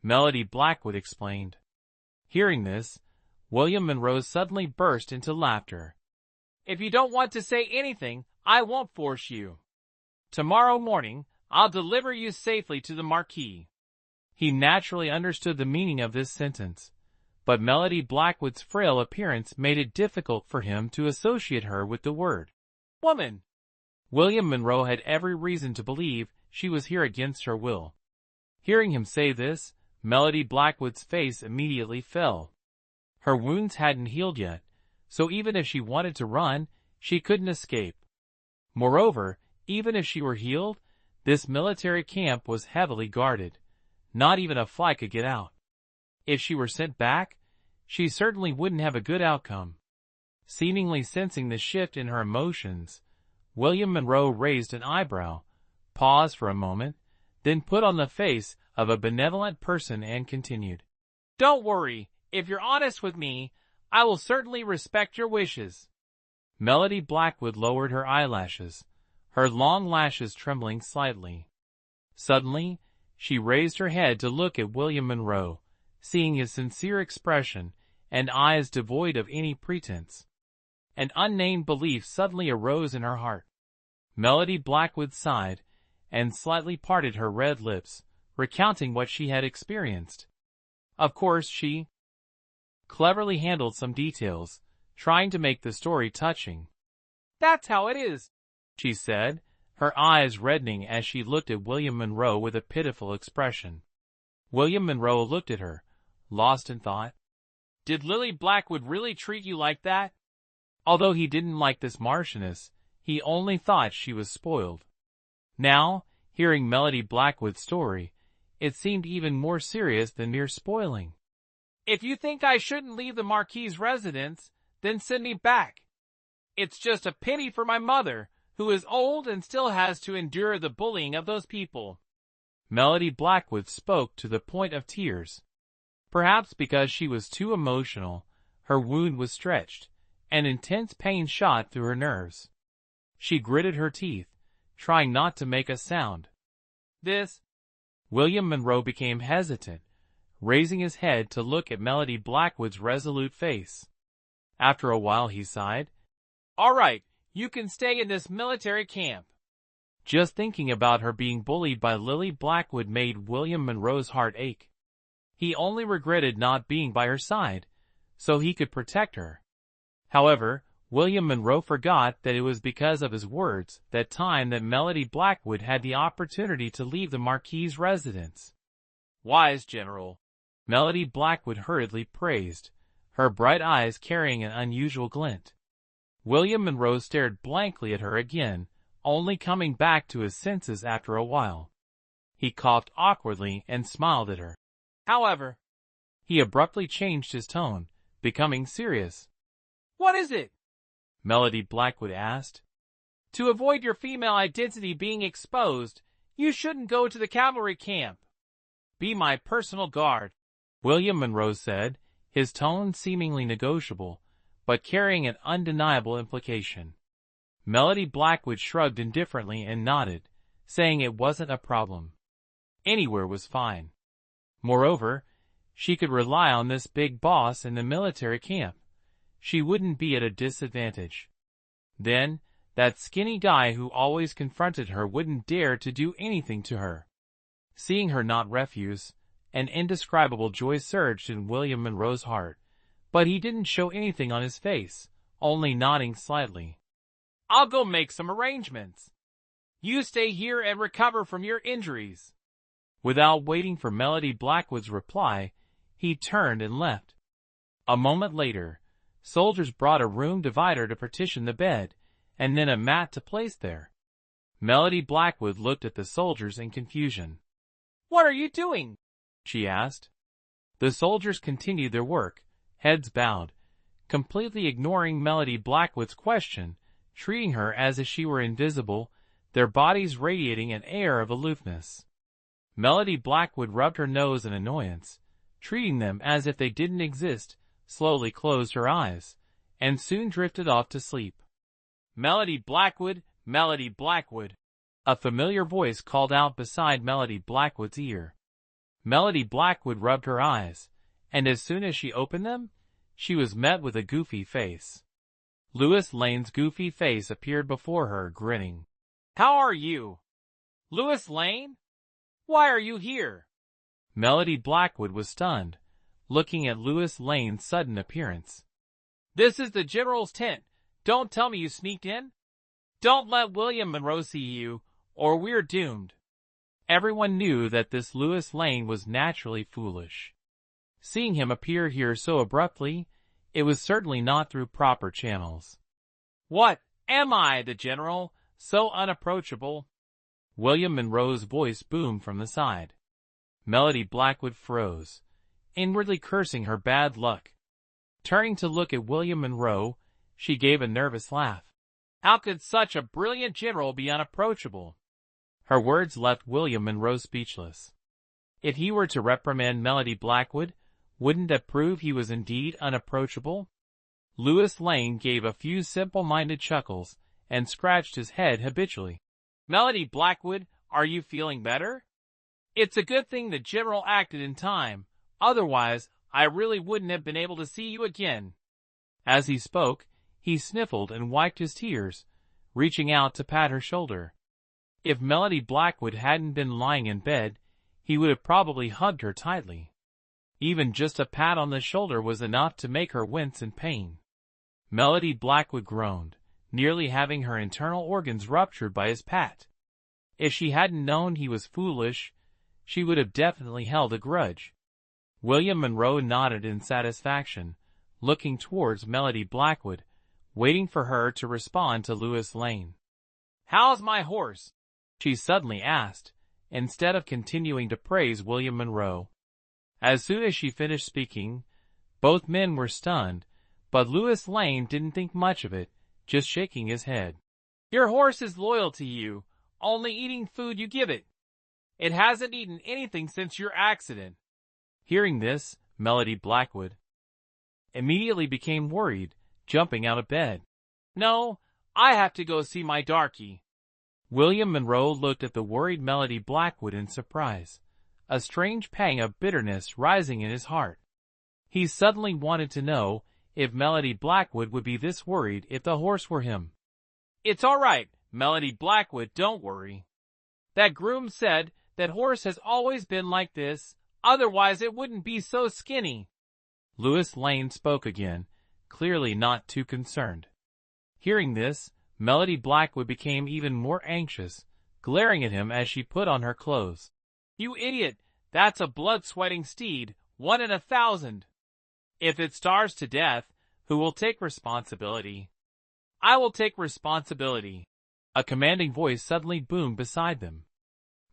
Speaker 2: Melody Blackwood explained. Hearing this, William Monroe suddenly burst into laughter.
Speaker 1: "If you don't want to say anything, I won't force you. Tomorrow morning, I'll deliver you safely to the Marquis."
Speaker 2: He naturally understood the meaning of this sentence, but Melody Blackwood's frail appearance made it difficult for him to associate her with the word
Speaker 1: woman.
Speaker 2: William Monroe had every reason to believe she was here against her will. Hearing him say this, Melody Blackwood's face immediately fell. Her wounds hadn't healed yet, so even if she wanted to run, she couldn't escape. Moreover, even if she were healed, this military camp was heavily guarded. Not even a fly could get out. If she were sent back, she certainly wouldn't have a good outcome. Seemingly sensing the shift in her emotions, William Monroe raised an eyebrow, paused for a moment, then put on the face of a benevolent person and continued.
Speaker 1: "Don't worry, if you're honest with me, I will certainly respect your wishes."
Speaker 2: Melody Blackwood lowered her eyelashes, her long lashes trembling slightly. Suddenly, she raised her head to look at William Monroe, seeing his sincere expression and eyes devoid of any pretense. An unnamed belief suddenly arose in her heart. Melody Blackwood sighed and slightly parted her red lips, recounting what she had experienced. Of course, she cleverly handled some details, trying to make the story touching.
Speaker 1: "That's how it is,"
Speaker 2: she said, her eyes reddening as she looked at William Monroe with a pitiful expression. William Monroe looked at her, lost in thought.
Speaker 1: "Did Lily Blackwood really treat you like that?"
Speaker 2: Although he didn't like this Marchioness, he only thought she was spoiled. Now, hearing Melody Blackwood's story, it seemed even more serious than mere spoiling.
Speaker 1: "If you think I shouldn't leave the Marquis's residence, then send me back. It's just a pity for my mother, who is old and still has to endure the bullying of those people."
Speaker 2: Melody Blackwood spoke to the point of tears. Perhaps because she was too emotional, her wound was stretched, and intense pain shot through her nerves. She gritted her teeth, trying not to make a sound.
Speaker 1: "This—"
Speaker 2: William Monroe became hesitant, raising his head to look at Melody Blackwood's resolute face. After a while he sighed.
Speaker 1: "All right, you can stay in this military camp."
Speaker 2: Just thinking about her being bullied by Lily Blackwood made William Monroe's heart ache. He only regretted not being by her side, so he could protect her. However, William Monroe forgot that it was because of his words that time that Melody Blackwood had the opportunity to leave the Marquis's residence.
Speaker 1: "Wise General,"
Speaker 2: Melody Blackwood hurriedly praised, her bright eyes carrying an unusual glint. William Monroe stared blankly at her again, only coming back to his senses after a while. He coughed awkwardly and smiled at her.
Speaker 1: "However,"
Speaker 2: he abruptly changed his tone, becoming serious.
Speaker 1: "What is it?"
Speaker 2: Melody Blackwood asked.
Speaker 1: "To avoid your female identity being exposed, you shouldn't go to the cavalry camp. Be my personal guard,"
Speaker 2: William Monroe said, his tone seemingly negotiable, but carrying an undeniable implication. Melody Blackwood shrugged indifferently and nodded, saying it wasn't a problem. Anywhere was fine. Moreover, she could rely on this big boss in the military camp. She wouldn't be at a disadvantage. Then, that skinny guy who always confronted her wouldn't dare to do anything to her. Seeing her not refuse, an indescribable joy surged in William Monroe's heart, but he didn't show anything on his face, only nodding slightly.
Speaker 1: "I'll go make some arrangements. You stay here and recover from your injuries."
Speaker 2: Without waiting for Melody Blackwood's reply, he turned and left. A moment later, soldiers brought a room divider to partition the bed, and then a mat to place there. Melody Blackwood looked at the soldiers in confusion.
Speaker 1: "What are you doing?"
Speaker 2: she asked. The soldiers continued their work, heads bowed, completely ignoring Melody Blackwood's question, treating her as if she were invisible, their bodies radiating an air of aloofness. Melody Blackwood rubbed her nose in annoyance, treating them as if they didn't exist, slowly closed her eyes, and soon drifted off to sleep.
Speaker 1: "Melody Blackwood, Melody Blackwood,"
Speaker 2: a familiar voice called out beside Melody Blackwood's ear. Melody Blackwood rubbed her eyes, and as soon as she opened them, she was met with a goofy face. Louis Lane's goofy face appeared before her, grinning.
Speaker 1: "How are you? Louis Lane? Why are you here?"
Speaker 2: Melody Blackwood was stunned, looking at Louis Lane's sudden appearance.
Speaker 1: "This is the General's tent. Don't tell me you sneaked in. Don't let William Monroe see you, or we're doomed."
Speaker 2: Everyone knew that this Louis Lane was naturally foolish. Seeing him appear here so abruptly, it was certainly not through proper channels.
Speaker 1: "What, am I, the General, so unapproachable?"
Speaker 2: William Monroe's voice boomed from the side. Melody Blackwood froze, inwardly cursing her bad luck. Turning to look at William Monroe, she gave a nervous laugh.
Speaker 1: "How could such a brilliant general be unapproachable?"
Speaker 2: Her words left William Monroe speechless. If he were to reprimand Melody Blackwood, wouldn't that prove he was indeed unapproachable? Louis Lane gave a few simple-minded chuckles and scratched his head habitually.
Speaker 1: Melody Blackwood, are you feeling better? It's a good thing the general acted in time, otherwise I really wouldn't have been able to see you again.
Speaker 2: As he spoke, he sniffled and wiped his tears, reaching out to pat her shoulder. If Melody Blackwood hadn't been lying in bed, he would have probably hugged her tightly. Even just a pat on the shoulder was enough to make her wince in pain. Melody Blackwood groaned, nearly having her internal organs ruptured by his pat. If she hadn't known he was foolish, she would have definitely held a grudge. William Monroe nodded in satisfaction, looking towards Melody Blackwood, waiting for her to respond to Louis Lane.
Speaker 1: "How's my horse?"
Speaker 2: she suddenly asked, instead of continuing to praise William Monroe. As soon as she finished speaking, both men were stunned, but Louis Lane didn't think much of it, just shaking his head.
Speaker 1: "Your horse is loyal to you, only eating food you give it. It hasn't eaten anything since your accident."
Speaker 2: Hearing this, Melody Blackwood immediately became worried, jumping out of bed.
Speaker 1: "No, I have to go see my darky."
Speaker 2: William Monroe looked at the worried Melody Blackwood in surprise, a strange pang of bitterness rising in his heart. He suddenly wanted to know if Melody Blackwood would be this worried if the horse were him.
Speaker 1: "It's all right, Melody Blackwood, don't worry. That groom said that horse has always been like this, otherwise it wouldn't be so skinny."
Speaker 2: Louis Lane spoke again, clearly not too concerned. Hearing this, Melody Blackwood became even more anxious, glaring at him as she put on her clothes.
Speaker 1: "You idiot, that's a blood-sweating steed, 1 in 1,000. If it starves to death, who will take responsibility?" "I will take responsibility,"
Speaker 2: a commanding voice suddenly boomed beside them.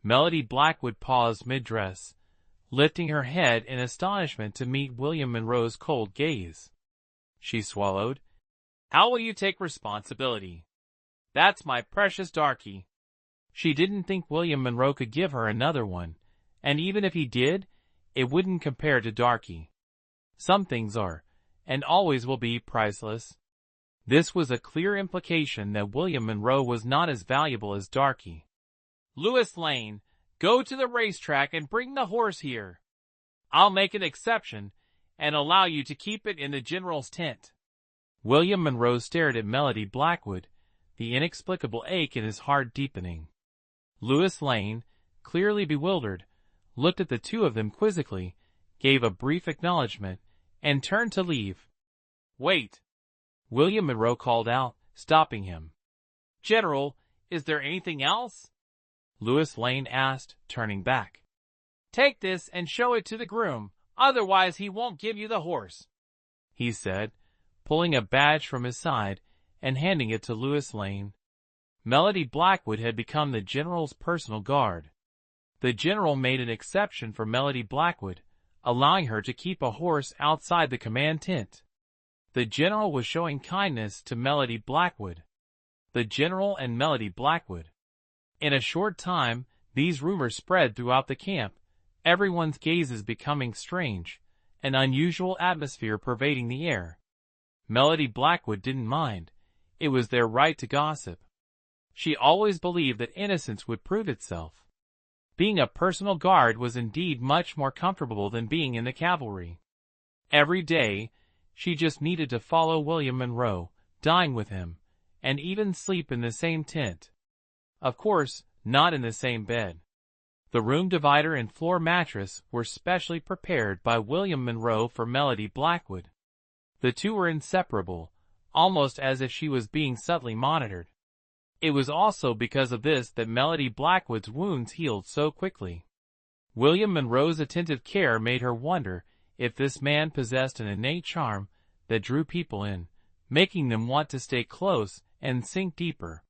Speaker 2: Melody Blackwood paused mid-dress, lifting her head in astonishment to meet William Monroe's cold gaze. She swallowed.
Speaker 1: "How will you take responsibility? That's my precious darky."
Speaker 2: She didn't think William Monroe could give her another one, and even if he did, it wouldn't compare to Darky. Some things are, and always will be, priceless. This was a clear implication that William Monroe was not as valuable as Darky.
Speaker 1: "Louis Lane, go to the racetrack and bring the horse here. I'll make an exception and allow you to keep it in the general's tent."
Speaker 2: William Monroe stared at Melody Blackwood, the inexplicable ache in his heart deepening. Louis Lane, clearly bewildered, looked at the two of them quizzically, gave a brief acknowledgement, and turned to leave.
Speaker 1: "Wait,"
Speaker 2: William Monroe called out, stopping him.
Speaker 1: "General, is there anything else?"
Speaker 2: Louis Lane asked, turning back.
Speaker 1: "Take this and show it to the groom, otherwise he won't give you the horse,"
Speaker 2: he said, pulling a badge from his side and handing it to Louis Lane. Melody Blackwood had become the general's personal guard. The general made an exception for Melody Blackwood, allowing her to keep a horse outside the command tent. The general was showing kindness to Melody Blackwood. The general and Melody Blackwood. In a short time, these rumors spread throughout the camp, everyone's gazes becoming strange, an unusual atmosphere pervading the air. Melody Blackwood didn't mind. It was their right to gossip. She always believed that innocence would prove itself. Being a personal guard was indeed much more comfortable than being in the cavalry. Every day, she just needed to follow William Monroe, dine with him, and even sleep in the same tent. Of course, not in the same bed. The room divider and floor mattress were specially prepared by William Monroe for Melody Blackwood. The two were inseparable, almost as if she was being subtly monitored. It was also because of this that Melody Blackwood's wounds healed so quickly. William Monroe's attentive care made her wonder if this man possessed an innate charm that drew people in, making them want to stay close and sink deeper.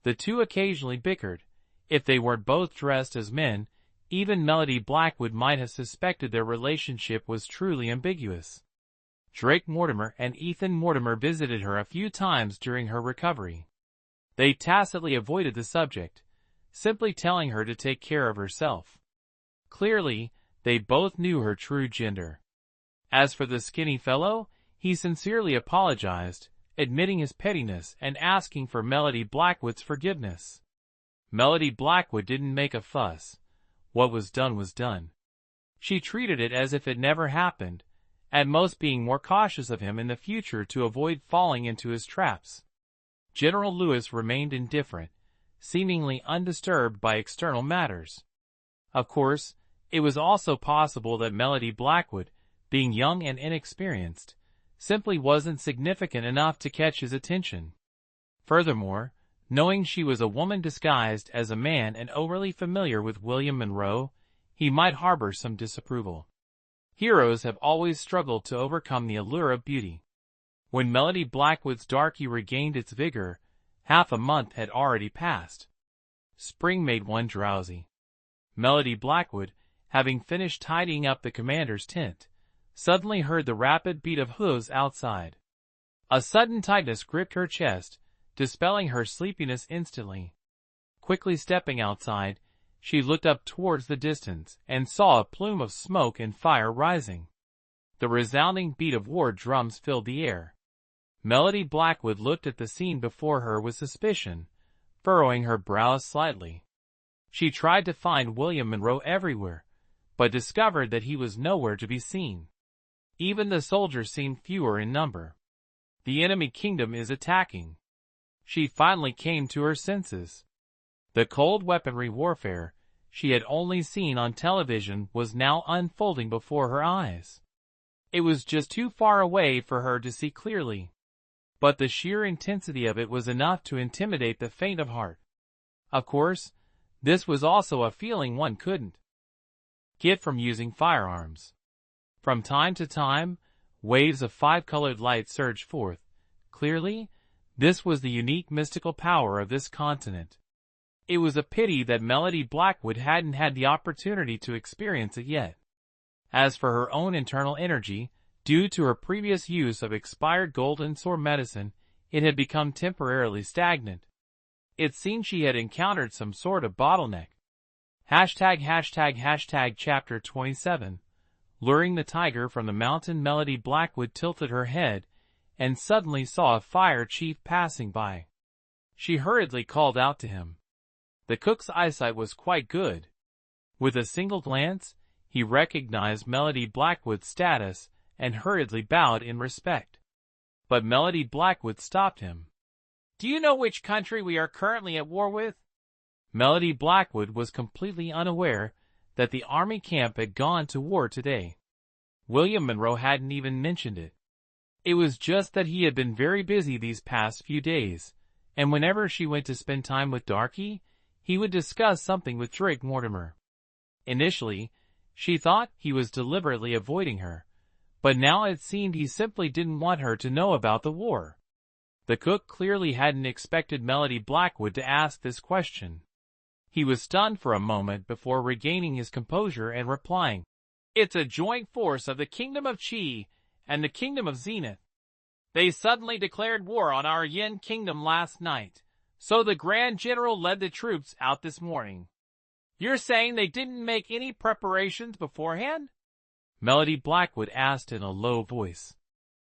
Speaker 2: The two occasionally bickered. If they weren't both dressed as men, even Melody Blackwood might have suspected their relationship was truly ambiguous. Drake Mortimer and Ethan Mortimer visited her a few times during her recovery. They tacitly avoided the subject, simply telling her to take care of herself. Clearly, they both knew her true gender. As for the skinny fellow, He sincerely apologized, admitting his pettiness and asking for Melody Blackwood's forgiveness. Melody Blackwood didn't make a fuss. What was done was done. She treated it as if it never happened, at most being more cautious of him in the future to avoid falling into his traps. General Lewis remained indifferent, seemingly undisturbed by external matters. Of course, it was also possible that Melody Blackwood, being young and inexperienced, simply wasn't significant enough to catch his attention. Furthermore, knowing she was a woman disguised as a man and overly familiar with William Monroe, he might harbor some disapproval. Heroes have always struggled to overcome the allure of beauty. When Melody Blackwood's darky regained its vigor, half a month had already passed. Spring made one drowsy. Melody Blackwood, having finished tidying up the commander's tent, suddenly heard the rapid beat of hooves outside. A sudden tightness gripped her chest, dispelling her sleepiness instantly. Quickly stepping outside, she looked up towards the distance and saw a plume of smoke and fire rising. The resounding beat of war drums filled the air. Melody Blackwood looked at the scene before her with suspicion, furrowing her brows slightly. She tried to find William Monroe everywhere, but discovered that he was nowhere to be seen. Even the soldiers seemed fewer in number. The enemy kingdom is attacking. She finally came to her senses. The cold weaponry warfare she had only seen on television was now unfolding before her eyes. It was just too far away for her to see clearly, but the sheer intensity of it was enough to intimidate the faint of heart. Of course, this was also a feeling one couldn't get from using firearms. From time to time, waves of five-colored light surged forth. Clearly, this was the unique mystical power of this continent. It was a pity that Melody Blackwood hadn't had the opportunity to experience it yet. As for her own internal energy, due to her previous use of expired golden sword medicine, it had become temporarily stagnant. It seemed she had encountered some sort of bottleneck. Chapter 27. Luring the tiger from the mountain, Melody Blackwood tilted her head and suddenly saw a fire chief passing by. She hurriedly called out to him. The cook's eyesight was quite good. With a single glance, he recognized Melody Blackwood's status and hurriedly bowed in respect. But Melody Blackwood stopped him.
Speaker 1: "Do you know which country we are currently at war with?"
Speaker 2: Melody Blackwood was completely unaware that the army camp had gone to war today. William Monroe hadn't even mentioned it. It was just that he had been very busy these past few days, and whenever she went to spend time with Darky, he would discuss something with Drake Mortimer. Initially, she thought he was deliberately avoiding her, but now it seemed he simply didn't want her to know about the war. The cook clearly hadn't expected Melody Blackwood to ask this question. He was stunned for a moment before regaining his composure and replying,
Speaker 1: "It's a joint force of the Kingdom of Qi and the Kingdom of Zenith. They suddenly declared war on our Yin Kingdom last night, so the Grand General led the troops out this morning. You're saying they didn't make any preparations beforehand?"
Speaker 2: Melody Blackwood asked in a low voice.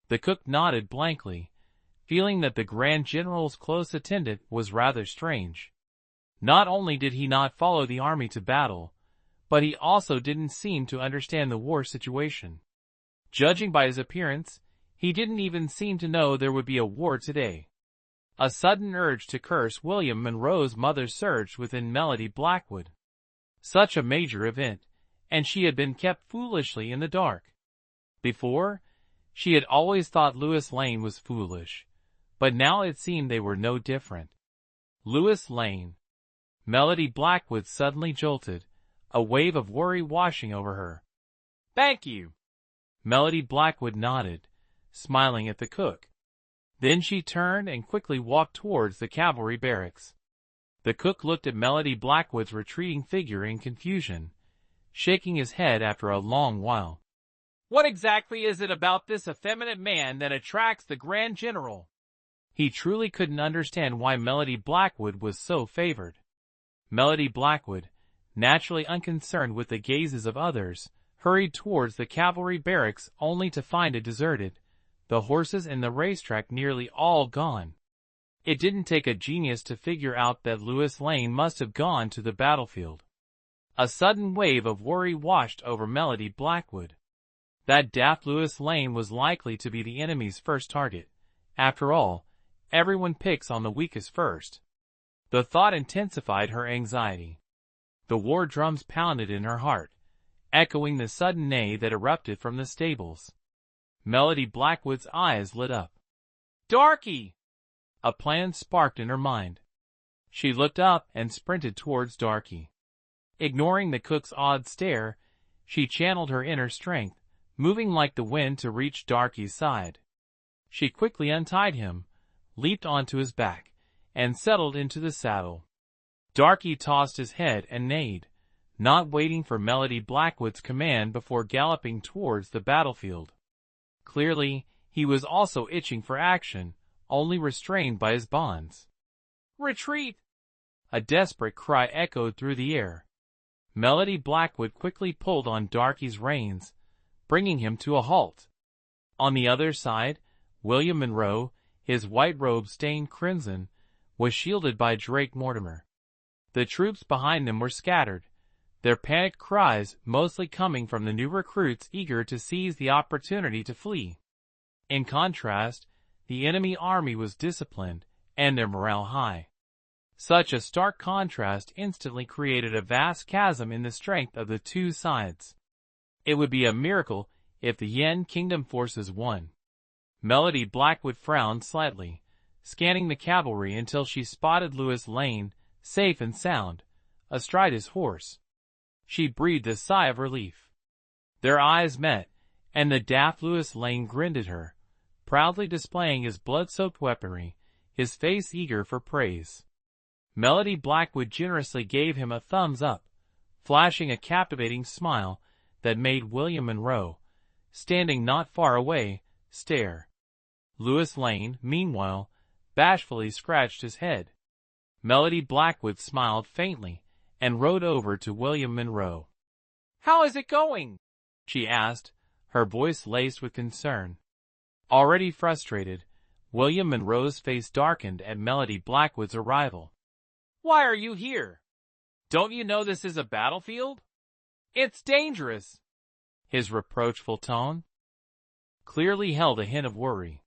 Speaker 2: The cook nodded blankly, feeling that the Grand General's close attendant was rather strange. Not only did he not follow the army to battle, but he also didn't seem to understand the war situation. Judging by his appearance, he didn't even seem to know there would be a war today. A sudden urge to curse William Monroe's mother surged within Melody Blackwood. Such a major event, and she had been kept foolishly in the dark. Before, she had always thought Lewis Lane was foolish, but now it seemed they were no different. Lewis Lane. Melody Blackwood suddenly jolted, a wave of worry washing over her.
Speaker 1: "Thank you."
Speaker 2: Melody Blackwood nodded, smiling at the cook. Then she turned and quickly walked towards the cavalry barracks. The cook looked at Melody Blackwood's retreating figure in confusion, shaking his head after a long while.
Speaker 1: "What exactly is it about this effeminate man that attracts the Grand General?"
Speaker 2: He truly couldn't understand why Melody Blackwood was so favored. Melody Blackwood, naturally unconcerned with the gazes of others, hurried towards the cavalry barracks only to find it deserted, the horses and the racetrack nearly all gone. It didn't take a genius to figure out that Louis Lane must have gone to the battlefield. A sudden wave of worry washed over Melody Blackwood. That daft Louis Lane was likely to be the enemy's first target. After all, everyone picks on the weakest first. The thought intensified her anxiety. The war drums pounded in her heart, echoing the sudden neigh that erupted from the stables. Melody Blackwood's eyes lit up. "Darky!" A plan sparked in her mind. She looked up and sprinted towards Darky. Ignoring the cook's odd stare, she channeled her inner strength, moving like the wind to reach Darky's side. She quickly untied him, leaped onto his back, and settled into the saddle. Darky tossed his head and neighed, not waiting for Melody Blackwood's command before galloping towards the battlefield. Clearly, he was also itching for action, only restrained by his bonds. "Retreat!" A desperate cry echoed through the air. Melody Blackwood quickly pulled on Darky's reins, bringing him to a halt. On the other side, William Monroe, his white robe stained crimson, was shielded by Drake Mortimer. The troops behind them were scattered, their panicked cries mostly coming from the new recruits eager to seize the opportunity to flee. In contrast, the enemy army was disciplined and their morale high. Such a stark contrast instantly created a vast chasm in the strength of the two sides. It would be a miracle if the Yen Kingdom forces won. Melody Blackwood frowned slightly, scanning the cavalry until she spotted Louis Lane, safe and sound, astride his horse. She breathed a sigh of relief. Their eyes met, and the daft Louis Lane grinned at her, proudly displaying his blood-soaked weaponry, his face eager for praise. Melody Blackwood generously gave him a thumbs up, flashing a captivating smile that made William Monroe, standing not far away, stare. Louis Lane, meanwhile, bashfully scratched his head. Melody Blackwood smiled faintly and rode over to William Monroe. "How is it going?" she asked, her voice laced with concern. Already frustrated, William Monroe's face darkened at Melody Blackwood's arrival. "Why are you here? Don't you know this is a battlefield? It's dangerous." His reproachful tone clearly held a hint of worry.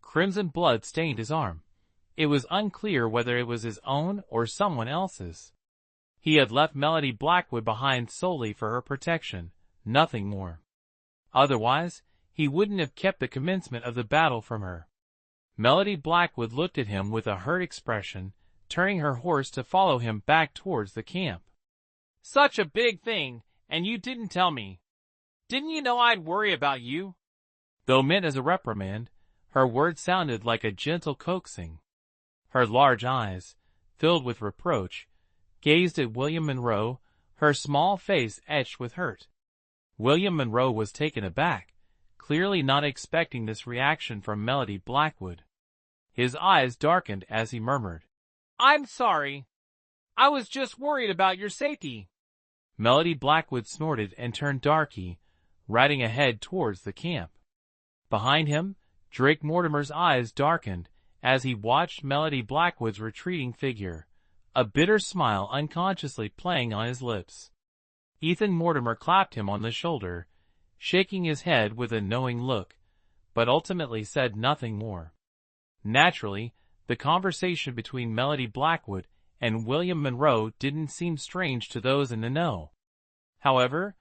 Speaker 2: Crimson blood stained his arm. It was unclear whether it was his own or someone else's. He had left Melody Blackwood behind solely for her protection, nothing more. Otherwise, he wouldn't have kept the commencement of the battle from her. Melody Blackwood looked at him with a hurt expression, turning her horse to follow him back towards the camp. "Such a big thing, and you didn't tell me. Didn't you know I'd worry about you?" Though meant as a reprimand, her words sounded like a gentle coaxing. Her large eyes, filled with reproach, gazed at William Monroe, her small face etched with hurt. William Monroe was taken aback, clearly not expecting this reaction from Melody Blackwood. His eyes darkened as he murmured, "I'm sorry. I was just worried about your safety." Melody Blackwood snorted and turned Darky, riding ahead towards the camp. Behind him, Drake Mortimer's eyes darkened as he watched Melody Blackwood's retreating figure, a bitter smile unconsciously playing on his lips. Ethan Mortimer clapped him on the shoulder, shaking his head with a knowing look, but ultimately said nothing more. Naturally, the conversation between Melody Blackwood and William Monroe didn't seem strange to those in the know. However,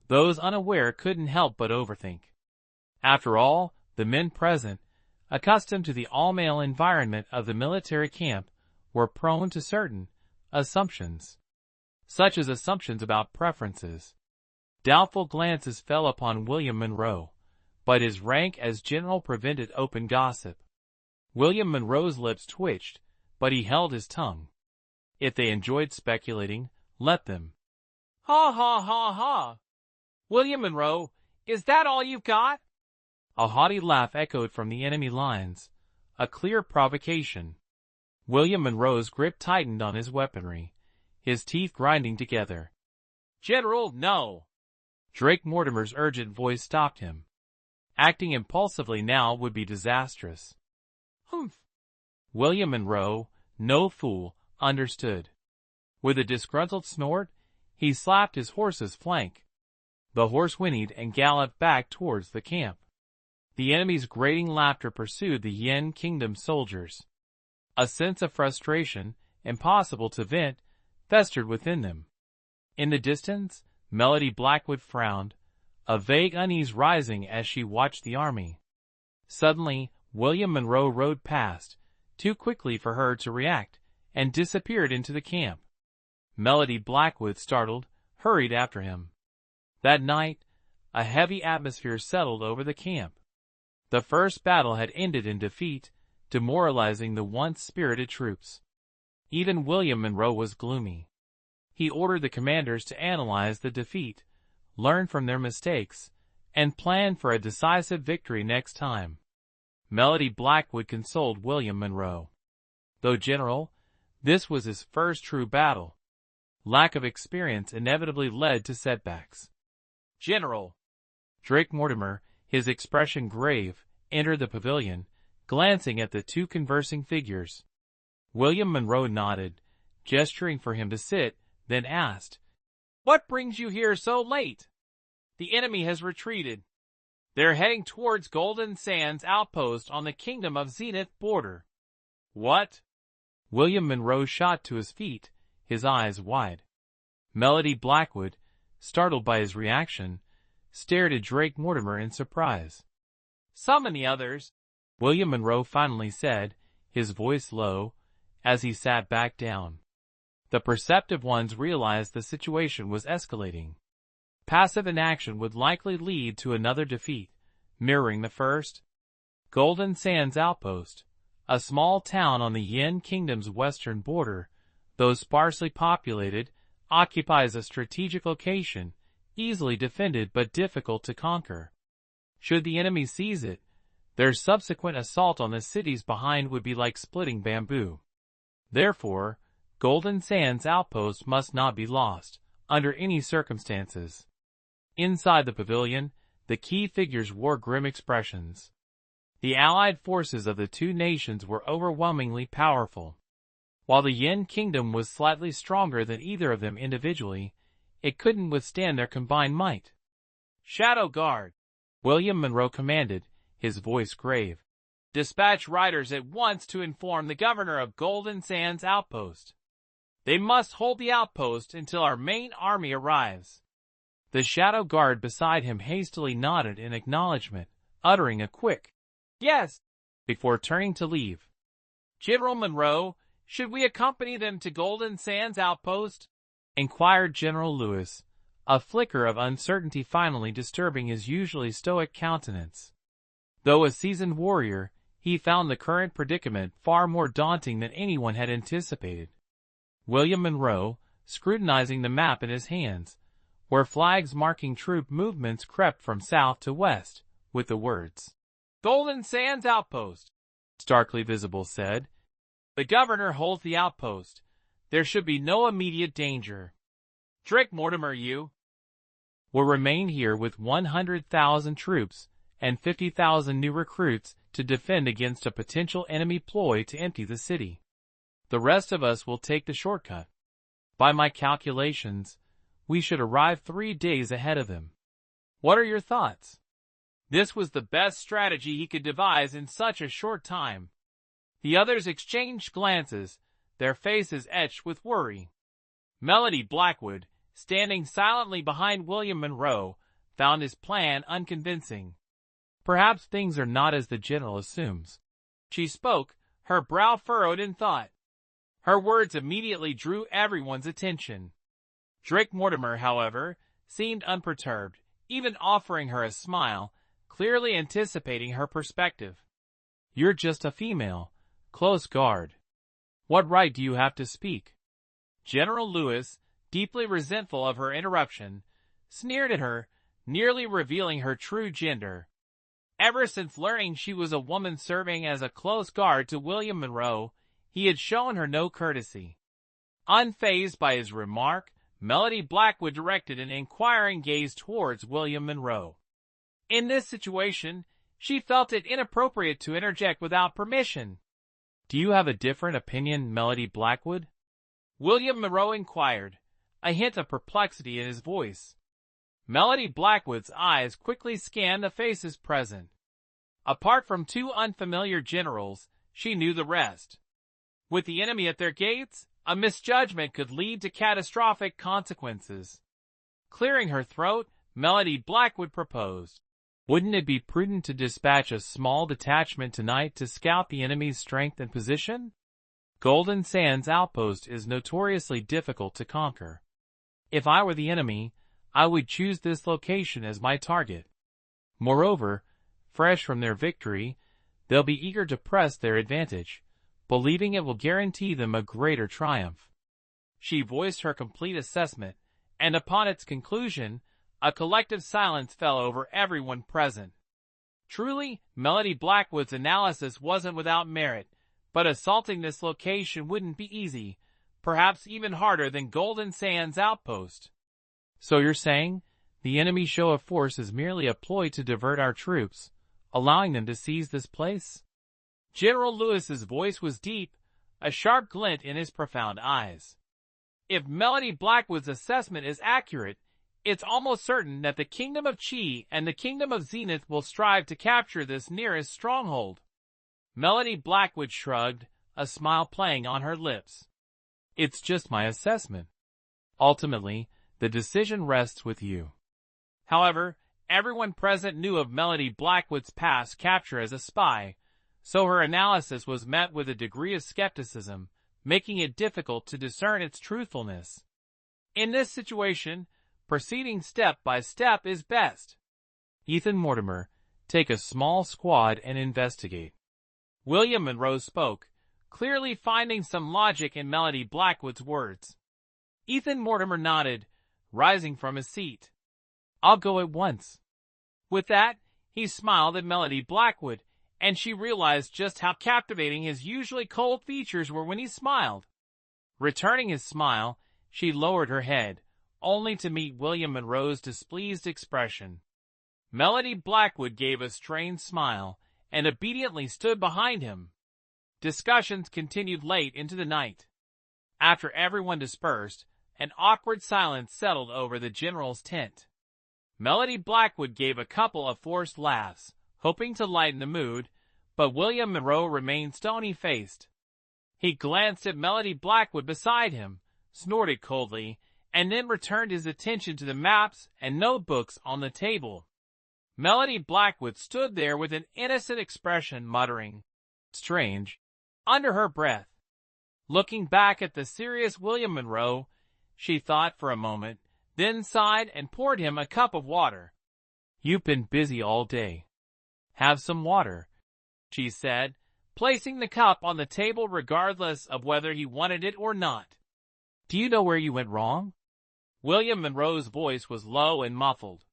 Speaker 2: those unaware couldn't help but overthink. After all, the men present, accustomed to the all-male environment of the military camp, were prone to certain assumptions, such as assumptions about preferences. Doubtful glances fell upon William Monroe, but his rank as general prevented open gossip. William Monroe's lips twitched, but he held his tongue. If they enjoyed speculating, let them. "Ha ha ha ha! William Monroe, is that all you've got?" A haughty laugh echoed from the enemy lines, a clear provocation. William Monroe's grip tightened on his weaponry, his teeth grinding together. "General, no!" Drake Mortimer's urgent voice stopped him. Acting impulsively now would be disastrous. Humph. William Monroe, no fool, understood. With a disgruntled snort, he slapped his horse's flank. The horse whinnied and galloped back towards the camp. The enemy's grating laughter pursued the Yin Kingdom soldiers. A sense of frustration, impossible to vent, festered within them. In the distance, Melody Blackwood frowned, a vague unease rising as she watched the army. Suddenly, William Monroe rode past, too quickly for her to react, and disappeared into the camp. Melody Blackwood, startled, hurried after him. That night, a heavy atmosphere settled over the camp. The first battle had ended in defeat, demoralizing the once spirited troops. Even William Monroe was gloomy. He ordered the commanders to analyze the defeat, learn from their mistakes, and plan for a decisive victory next time. Melody Blackwood consoled William Monroe. Though general, this was his first true battle. Lack of experience inevitably led to setbacks. General. Drake Mortimer, his expression grave, entered the pavilion, glancing at the two conversing figures. William Monroe nodded, gesturing for him to sit, then asked, "What brings you here so late?" "The enemy has retreated. They're heading towards Golden Sands outpost on the Kingdom of Zenith border." "What?" William Monroe shot to his feet, his eyes wide. Melody Blackwood, startled by his reaction, stared at Drake Mortimer in surprise. "Summon the others," William Monroe finally said, his voice low, as he sat back down. The perceptive ones realized the situation was escalating. Passive inaction would likely lead to another defeat, mirroring the first. Golden Sands Outpost, a small town on the Yin Kingdom's western border, though sparsely populated, occupies a strategic location, easily defended but difficult to conquer. Should the enemy seize it, their subsequent assault on the cities behind would be like splitting bamboo. Therefore, Golden Sands Outpost must not be lost, under any circumstances. Inside the pavilion, the key figures wore grim expressions. The allied forces of the two nations were overwhelmingly powerful. While the Yin Kingdom was slightly stronger than either of them individually, it couldn't withstand their combined might. "Shadow Guard," William Monroe commanded, his voice grave. "Dispatch riders at once to inform the governor of Golden Sands Outpost. They must hold the outpost until our main army arrives." The Shadow Guard beside him hastily nodded in acknowledgement, uttering a quick, "Yes," before turning to leave. "General Monroe, should we accompany them to Golden Sands Outpost?" inquired General Lewis, a flicker of uncertainty finally disturbing his usually stoic countenance. Though a seasoned warrior, he found the current predicament far more daunting than anyone had anticipated. William Monroe, scrutinizing the map in his hands, where flags marking troop movements crept from south to west, with the words, "Golden Sands Outpost," starkly visible, said, "The governor holds the outpost. There should be no immediate danger. Drake Mortimer, you will remain here with 100,000 troops and 50,000 new recruits to defend against a potential enemy ploy to empty the city. The rest of us will take the shortcut. By my calculations, we should arrive 3 days ahead of them. What are your thoughts?" This was the best strategy he could devise in such a short time. The others exchanged glances, their faces etched with worry. Melody Blackwood, standing silently behind William Monroe, found his plan unconvincing. "Perhaps things are not as the general assumes." She spoke, her brow furrowed in thought. Her words immediately drew everyone's attention. Drake Mortimer, however, seemed unperturbed, even offering her a smile, clearly anticipating her perspective. "You're just a female. Close guard. What right do you have to speak?" General Lewis, deeply resentful of her interruption, sneered at her, nearly revealing her true gender. Ever since learning she was a woman serving as a close guard to William Monroe, he had shown her no courtesy. Unfazed by his remark, Melody Blackwood directed an inquiring gaze towards William Monroe. In this situation, she felt it inappropriate to interject without permission. "Do you have a different opinion, Melody Blackwood?" William Monroe inquired, a hint of perplexity in his voice. Melody Blackwood's eyes quickly scanned the faces present. Apart from two unfamiliar generals, she knew the rest. With the enemy at their gates, a misjudgment could lead to catastrophic consequences. Clearing her throat, Melody Blackwood proposed, "Wouldn't it be prudent to dispatch a small detachment tonight to scout the enemy's strength and position? Golden Sands Outpost is notoriously difficult to conquer. If I were the enemy, I would choose this location as my target. Moreover, fresh from their victory, they'll be eager to press their advantage, believing it will guarantee them a greater triumph." She voiced her complete assessment, and upon its conclusion, a collective silence fell over everyone present. Truly, Melody Blackwood's analysis wasn't without merit, but assaulting this location wouldn't be easy, perhaps even harder than Golden Sands Outpost. "So you're saying the enemy's show of force is merely a ploy to divert our troops, allowing them to seize this place?" General Lewis's voice was deep, a sharp glint in his profound eyes. "If Melody Blackwood's assessment is accurate, it's almost certain that the Kingdom of Qi and the Kingdom of Zenith will strive to capture this nearest stronghold." Melody Blackwood shrugged, a smile playing on her lips. "It's just my assessment. Ultimately, the decision rests with you." However, everyone present knew of Melody Blackwood's past capture as a spy, so her analysis was met with a degree of skepticism, making it difficult to discern its truthfulness. In this situation, proceeding step by step is best. "Ethan Mortimer, take a small squad and investigate." William Monroe spoke, clearly finding some logic in Melody Blackwood's words. Ethan Mortimer nodded, rising from his seat. "I'll go at once." With that, he smiled at Melody Blackwood, and she realized just how captivating his usually cold features were when he smiled. Returning his smile, she lowered her head, only to meet William Monroe's displeased expression. Melody Blackwood gave a strained smile, and obediently stood behind him. Discussions continued late into the night. After everyone dispersed, an awkward silence settled over the general's tent. Melody Blackwood gave a couple of forced laughs, hoping to lighten the mood, but William Monroe remained stony-faced. He glanced at Melody Blackwood beside him, snorted coldly, and then returned his attention to the maps and notebooks on the table. Melody Blackwood stood there with an innocent expression, muttering, "Strange," under her breath. Looking back at the serious William Monroe, she thought for a moment, then sighed and poured him a cup of water. "You've been busy all day. Have some water," she said, placing the cup on the table regardless of whether he wanted it or not. "Do you know where you went wrong?" William Monroe's voice was low and muffled.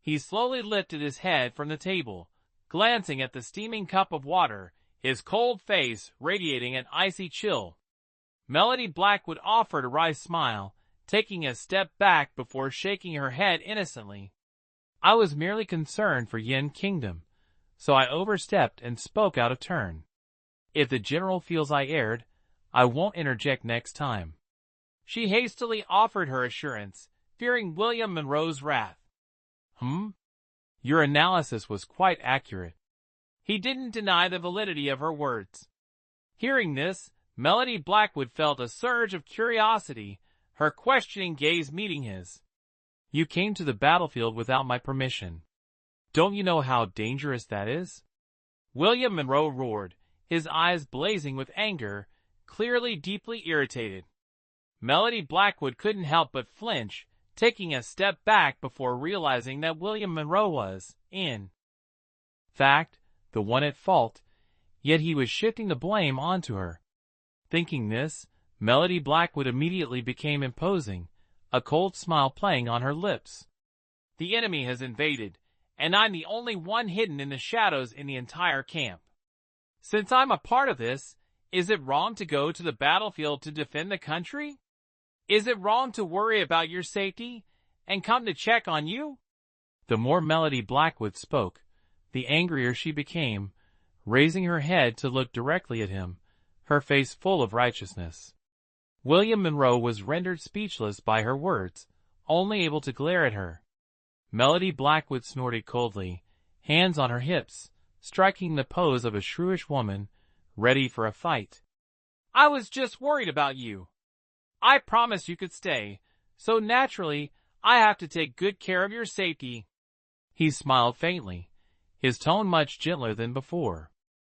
Speaker 2: He slowly lifted his head from the table, glancing at the steaming cup of water, his cold face radiating an icy chill. Melody Blackwood offered a wry smile, taking a step back before shaking her head innocently. "I was merely concerned for Yin Kingdom, so I overstepped and spoke out of turn. If the general feels I erred, I won't interject next time." She hastily offered her assurance, fearing William Monroe's wrath. Your analysis was quite accurate." He didn't deny the validity of her words. Hearing this, Melody Blackwood felt a surge of curiosity, her questioning gaze meeting his. "You came to the battlefield without my permission. Don't you know how dangerous that is?" William Monroe roared, his eyes blazing with anger, clearly deeply irritated. Melody Blackwood couldn't help but flinch, taking a step back before realizing that William Monroe was, in fact, the one at fault, yet he was shifting the blame onto her. Thinking this, Melody Blackwood immediately became imposing, a cold smile playing on her lips. "The enemy has invaded, and I'm the only one hidden in the shadows in the entire camp. Since I'm a part of this, is it wrong to go to the battlefield to defend the country? Is it wrong to worry about your safety and come to check on you?" The more Melody Blackwood spoke, the angrier she became, raising her head to look directly at him, her face full of righteousness. William Monroe was rendered speechless by her words, only able to glare at her. Melody Blackwood snorted coldly, hands on her hips, striking the pose of a shrewish woman, ready for a fight.
Speaker 1: I was just worried about you. I promised you could stay, so naturally, I have to take good care of your safety.
Speaker 2: He smiled faintly, his tone much gentler than before.